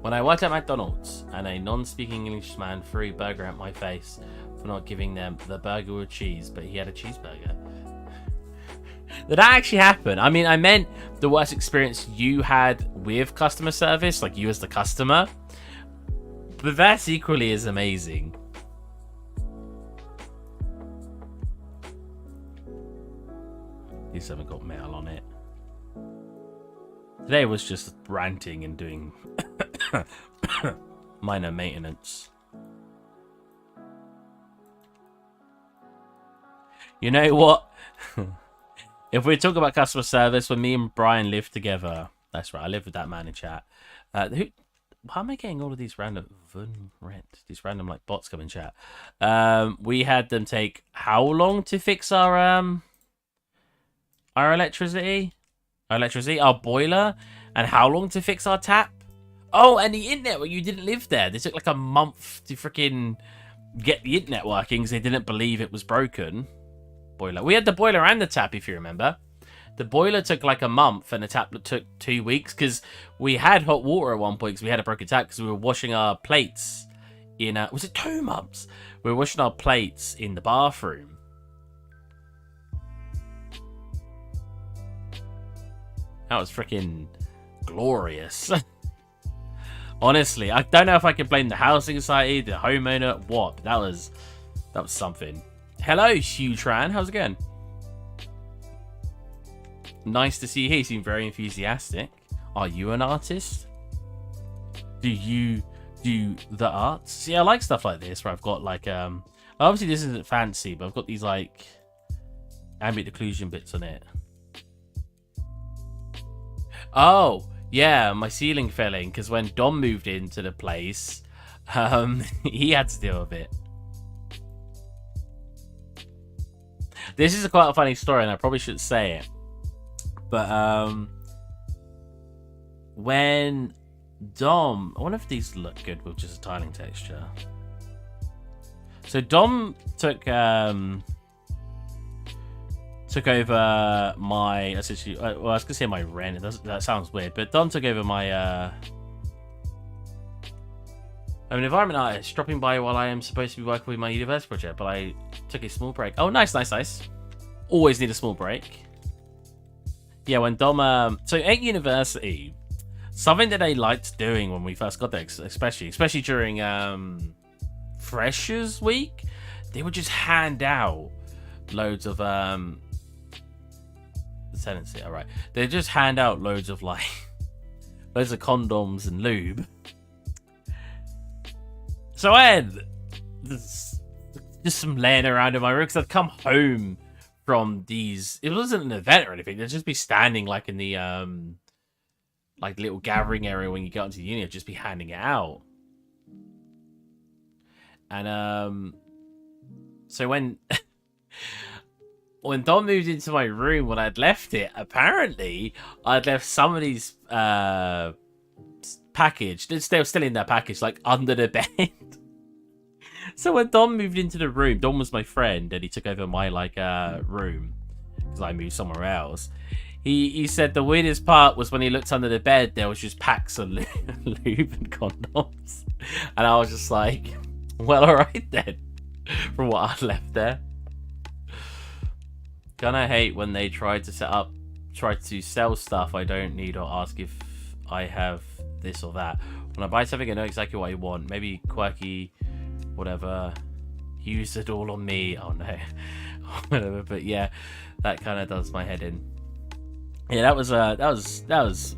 When I worked at McDonald's and a non-speaking English man threw a burger at my face for not giving them the burger with cheese, but he had a cheeseburger. Did that actually happen? I mean, I meant the worst experience you had with customer service, like you as the customer. But that's equally as amazing. These haven't got metal on it. Today was just ranting and doing minor maintenance. You know what? If we talk about customer service, when me and Brian lived together, that's right, I lived with that man in chat. Why am I getting all of these random like bots come in chat? We had them take how long to fix our electricity? Our boiler, and how long to fix our tap? Oh, and the internet, well, you didn't live there. They took like a month to freaking get the internet working because they didn't believe it was broken. Boiler. We had the boiler and the tap, if you remember. The boiler took like a month and the tap took 2 weeks because we had hot water at one point because we had a broken tap because we were washing our plates in was it 2 months? We were washing our plates in the bathroom. That was freaking glorious. Honestly, I don't know if I can blame the housing society, the homeowner, what, but that was something. Hello, Hugh Tran, how's it going? Nice to see you here. You seem very enthusiastic. Are you an artist? Do you do the arts? See, I like stuff like this where I've got like obviously this isn't fancy, but I've got these like ambient occlusion bits on it. Oh, yeah, my ceiling fell in because when Dom moved into the place, he had to deal with it. This is quite a funny story, and I probably should say it. But when Dom, I wonder if these look good with just a tiling texture. So Dom took over my, essentially, well, I was gonna say my rent. That sounds weird, but Dom took over my. I'm an environment artist, dropping by while I am supposed to be working with my university project, but I took a small break. Oh, nice. Always need a small break. Yeah, when Dom, so at university, something that they liked doing when we first got there, especially during Freshers Week, they would just hand out loads of tenancy. All right, they just hand out loads of like loads of condoms and lube. So I had just some laying around in my room because I'd come home from these. It wasn't an event or anything. They'd just be standing like in the like little gathering area when you get into uni. I'd just be handing it out. And so when Dom moved into my room when I'd left it, apparently I'd left some of these package. They were still in that package, like under the bed. So when Dom moved into the room, Dom was my friend, and he took over my like room because I moved somewhere else. He said the weirdest part was when he looked under the bed, there was just packs of lube and condoms, and I was just like, well, all right then, from what I left there. Kinda hate when they try to sell stuff I don't need or ask if I have this or that. When I buy something, I know exactly what I want. Maybe quirky, whatever. Use it all on me. Oh no, whatever. But yeah, that kind of does my head in. Yeah, that was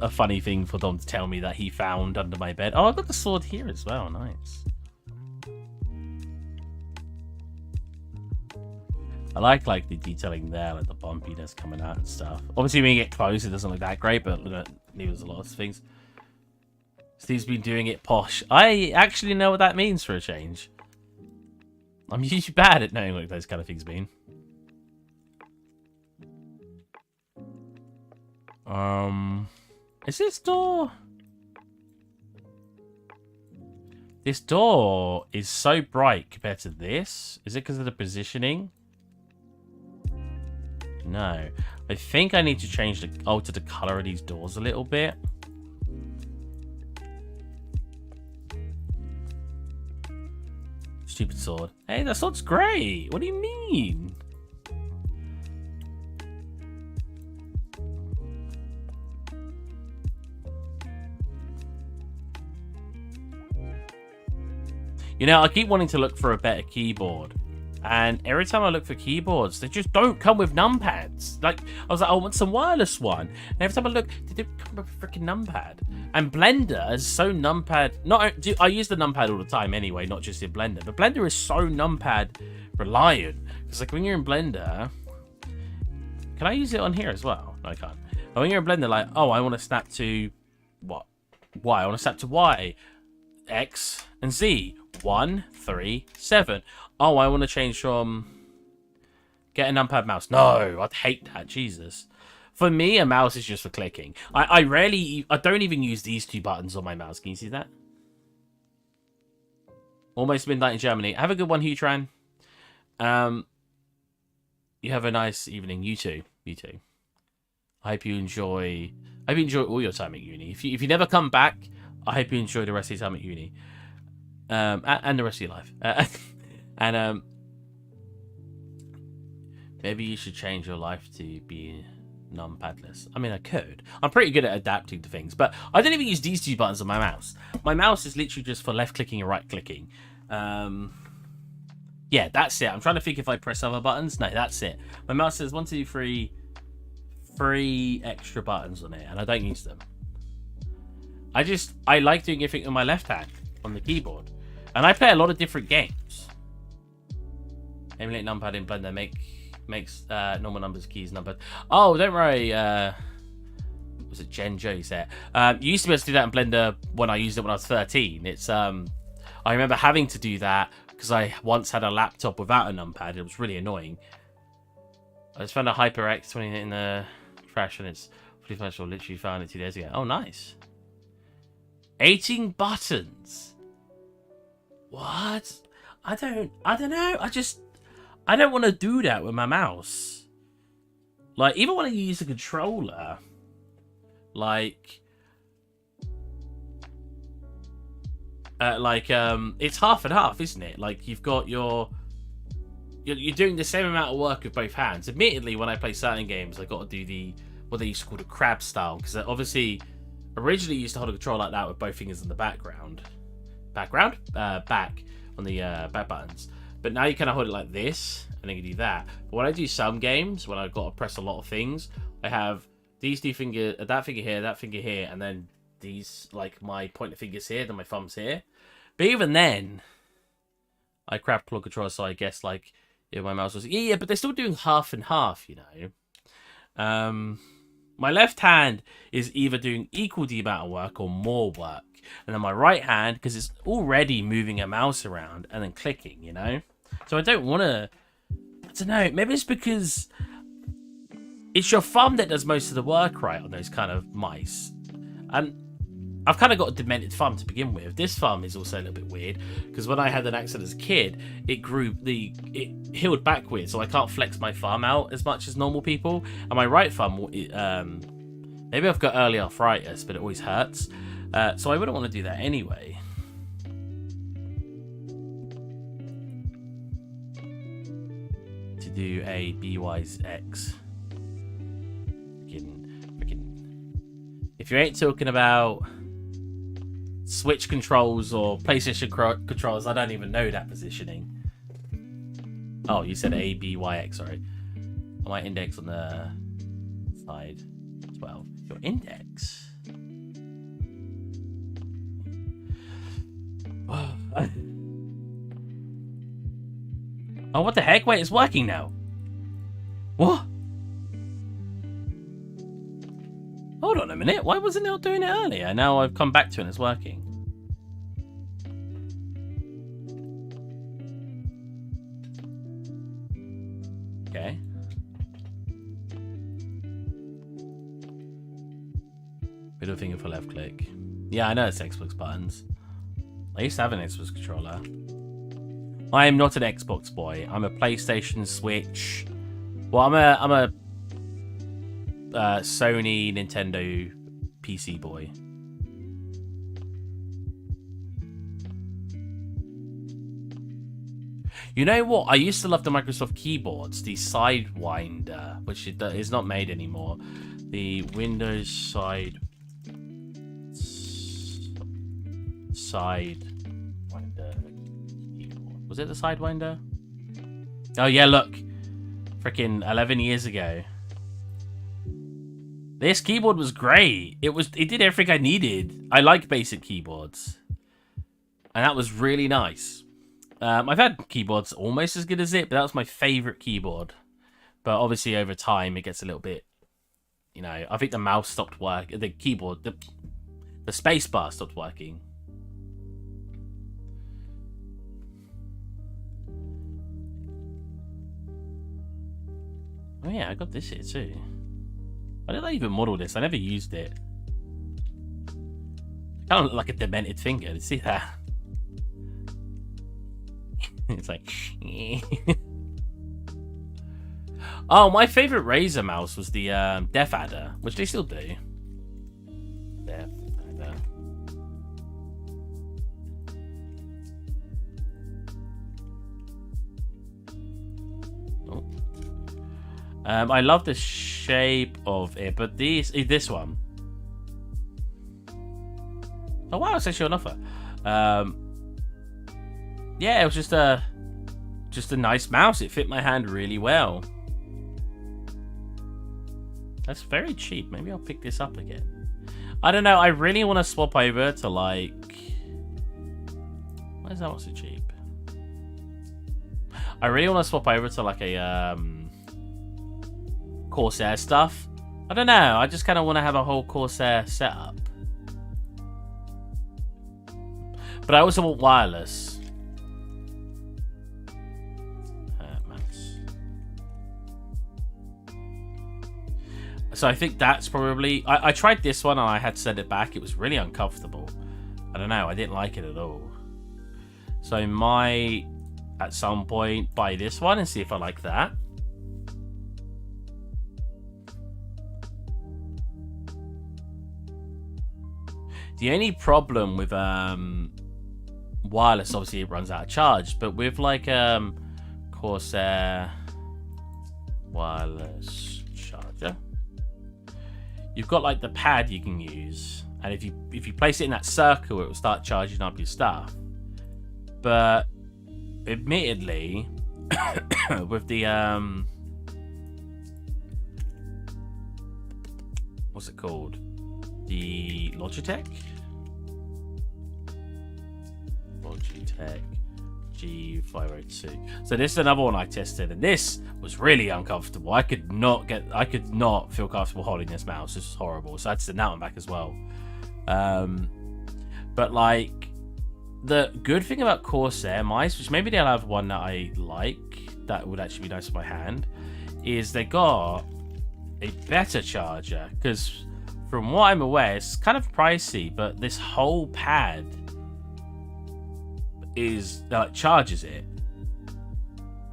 a funny thing for Dom to tell me that he found under my bed. Oh, I've got the sword here as well. Nice. I like the detailing there, like the bumpiness coming out and stuff. Obviously, when you get close, it doesn't look that great, but there's a lot of things. Steve's been doing it posh. I actually know what that means for a change. I'm usually bad at knowing what those kind of things mean. Is this door? This door is so bright compared to this. Is it because of the positioning? No. I think I need to alter the color of these doors a little bit. Stupid sword. Hey, that sword's great. What do you mean? You know, I keep wanting to look for a better keyboard. And every time I look for keyboards, they just don't come with numpads. Like, I was like, I want some wireless one. And every time I look, they don't come with a freaking numpad. And Blender is so numpad. I use the numpad all the time anyway, not just in Blender. But Blender is so numpad reliant. Because like when you're in Blender, can I use it on here as well? No, I can't. But when you're in Blender, like, oh, I want to snap to what? Y. I want to snap to Y, X, and Z. 1, 3, 7. Oh, I want to change from... Get a numpad mouse. No, I'd hate that. Jesus. For me, a mouse is just for clicking. I don't even use these two buttons on my mouse. Can you see that? Almost midnight in Germany. Have a good one, Hutran. You have a nice evening. You too. You too. I hope you enjoy all your time at uni. If you never come back, I hope you enjoy the rest of your time at uni. And the rest of your life. Maybe you should change your life to be numpadless. I mean, I could. I'm pretty good at adapting to things, but I don't even use these two buttons on my mouse. My mouse is literally just for left clicking and right clicking. Yeah, that's it. I'm trying to think if I press other buttons. No, that's it. My mouse says 1, 2, 3, 3 extra buttons on it, and I don't use them. I like doing everything with my left hand on the keyboard. And I play a lot of different games. Emulate numpad in Blender makes normal numbers, keys, numpad. Oh, don't worry. Was it Gen Joe said? You used to be able to do that in Blender when I used it when I was 13. It's I remember having to do that because I once had a laptop without a numpad. It was really annoying. I just found a HyperX 20 in the trash and it's pretty special. Literally found it 2 days ago. Oh, nice. 18 buttons. What? I don't know. I don't want to do that with my mouse. Like, even when I use a controller, like, it's half and half, isn't it? Like, you've got you're doing the same amount of work with both hands. Admittedly, when I play certain games, I got to do what they used to call the crab style, because obviously, originally you used to hold a controller like that with both fingers in the back on the back buttons. But now you kind of hold it like this, and then you do that. But when I do some games, when I've got to press a lot of things, I have these two fingers, that finger here, and then these, like, my pointer fingers here, then my thumbs here. But even then, I crab claw controller, so I guess, like, my mouse was... Yeah, but they're still doing half and half, you know. My left hand is either doing equal the amount of work or more work. And then my right hand, because it's already moving a mouse around and then clicking, you know? So I don't want to... I don't know. Maybe it's because it's your thumb that does most of the work, right, on those kind of mice. And I've kind of got a demented thumb to begin with. This thumb is also a little bit weird, because when I had an accident as a kid, it healed backwards, so I can't flex my thumb out as much as normal people. And my right thumb, maybe I've got early arthritis, but it always hurts. So I wouldn't want to do that anyway. To do a BYX. Freaking. If you ain't talking about Switch controls or PlayStation controls, I don't even know that positioning. Oh, you said ABYX, sorry. My index on the side. 12. Your index? Oh, what the heck? Wait, it's working now. What? Hold on a minute. Why wasn't it doing it earlier? Now I've come back to it and it's working. Okay. Middle finger for left click. Yeah, I know it's Xbox buttons. I used to have an Xbox controller. I am not an Xbox boy. I'm a PlayStation, Switch. Well, I'm a Sony, Nintendo, PC boy. You know what? I used to love the Microsoft keyboards, the Sidewinder, which is not made anymore. The Windows Sidewinder. Was it the Sidewinder? Oh yeah, look. Freaking 11 years ago. This keyboard was great. It did everything I needed. I like basic keyboards. And that was really nice. I've had keyboards almost as good as it, but that was my favorite keyboard. But obviously over time it gets a little bit, you know, I think the mouse stopped working, the keyboard, the space bar stopped working. Oh yeah, I got this here too. Why did I even model this? I never used it. Kind of look like a demented finger. Did you see that? It's like... Oh, my favorite Razer mouse was the Death Adder, which they still do. Death Adder. Oh. I love the shape of it, but this one. Oh wow, it's actually on offer. Yeah, it was just a nice mouse. It fit my hand really well. That's very cheap. Maybe I'll pick this up again. I don't know. I really want to swap over to like... Why is that one so cheap? I really want to swap over to like a Corsair stuff. I don't know. I just kind of want to have a whole Corsair setup. But I also want wireless. So I think that's probably... I tried this one and I had to send it back. It was really uncomfortable. I don't know. I didn't like it at all. So I might, at some point, buy this one and see if I like that. The only problem with wireless, obviously it runs out of charge. But with like Corsair wireless charger... You've got like the pad you can use, and if you place it in that circle, it will start charging up your stuff. But admittedly, with the what's it called? The Logitech G502. So this is another one I tested, and this was really uncomfortable. I could not feel comfortable holding this mouse. This was horrible. So I had to send that one back as well. But like, the good thing about Corsair mice, which maybe they'll have one that I like, that would actually be nice for my hand, is they got a better charger. Because from what I'm aware, it's kind of pricey, but this whole pad is charges it,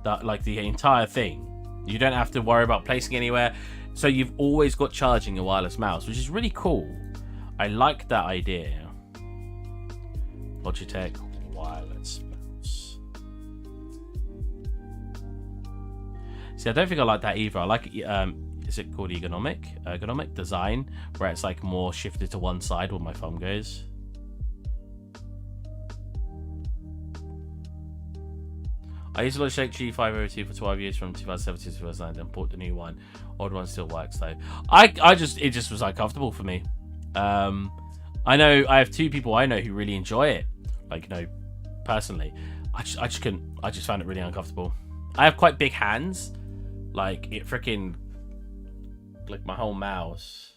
that like the entire thing. You don't have to worry about placing anywhere, so you've always got charging a wireless mouse, which is really cool. I like that idea. Logitech wireless mouse. See, I don't think I like that either. I like is it called ergonomic design, where it's like more shifted to one side where my thumb goes. I used to Logitech G502 for 12 years from 2007 to 2009, then bought the new one. Old one still works though. It just was uncomfortable for me. I know I have two people I know who really enjoy it. Like, you know, personally. I just couldn't. I just found it really uncomfortable. I have quite big hands. Like, it freaking, like my whole mouse.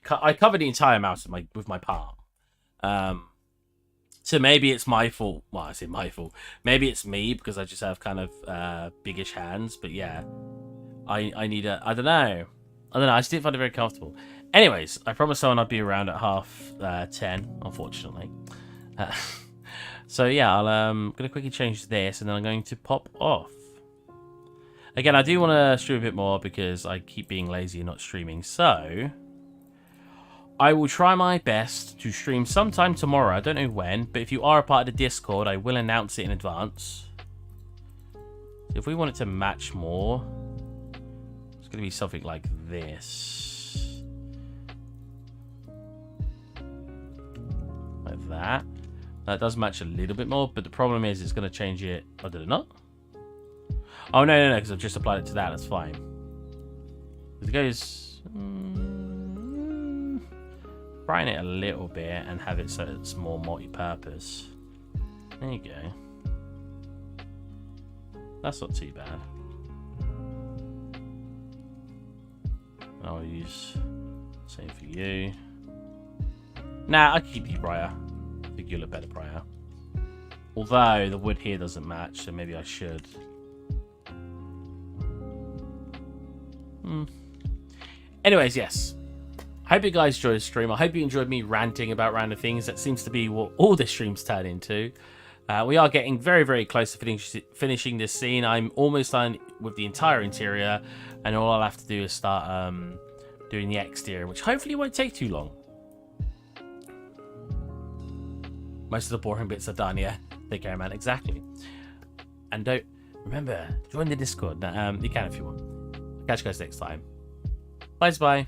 I cover the entire mouse with my palm. So maybe it's my fault. Well, I say my fault. Maybe it's me because I just have kind of biggish hands. But yeah, I need a... I don't know. I just didn't find it very comfortable. Anyways, I promised someone I'd be around at 10:30, unfortunately. So yeah, I'm going to quickly change this and then I'm going to pop off. Again, I do want to stream a bit more because I keep being lazy and not streaming. So I will try my best to stream sometime tomorrow. I don't know when, but if you are a part of the Discord, I will announce it in advance. If we want it to match more, it's going to be something like this. Like that. That does match a little bit more, but the problem is it's going to change it. Oh, did it not? Oh, no, because I've just applied it to that. That's fine. It goes... brighten it a little bit and have it so it's more multi-purpose. There you go. That's not too bad. I'll use same for you. Nah, I can keep you brighter. I think you look better brighter. Although the wood here doesn't match, so maybe I should. Anyways, yes. I hope you guys enjoyed the stream. I hope you enjoyed me ranting about random things. That seems to be what all the streams turn into. We are getting very, very close to finishing this scene. I'm almost done with the entire interior, and all I'll have to do is start doing the exterior, which hopefully won't take too long. Most of the boring bits are done, yeah. Take care, man. Exactly. And don't remember, join the Discord. You can if you want. Catch you guys next time. Bye.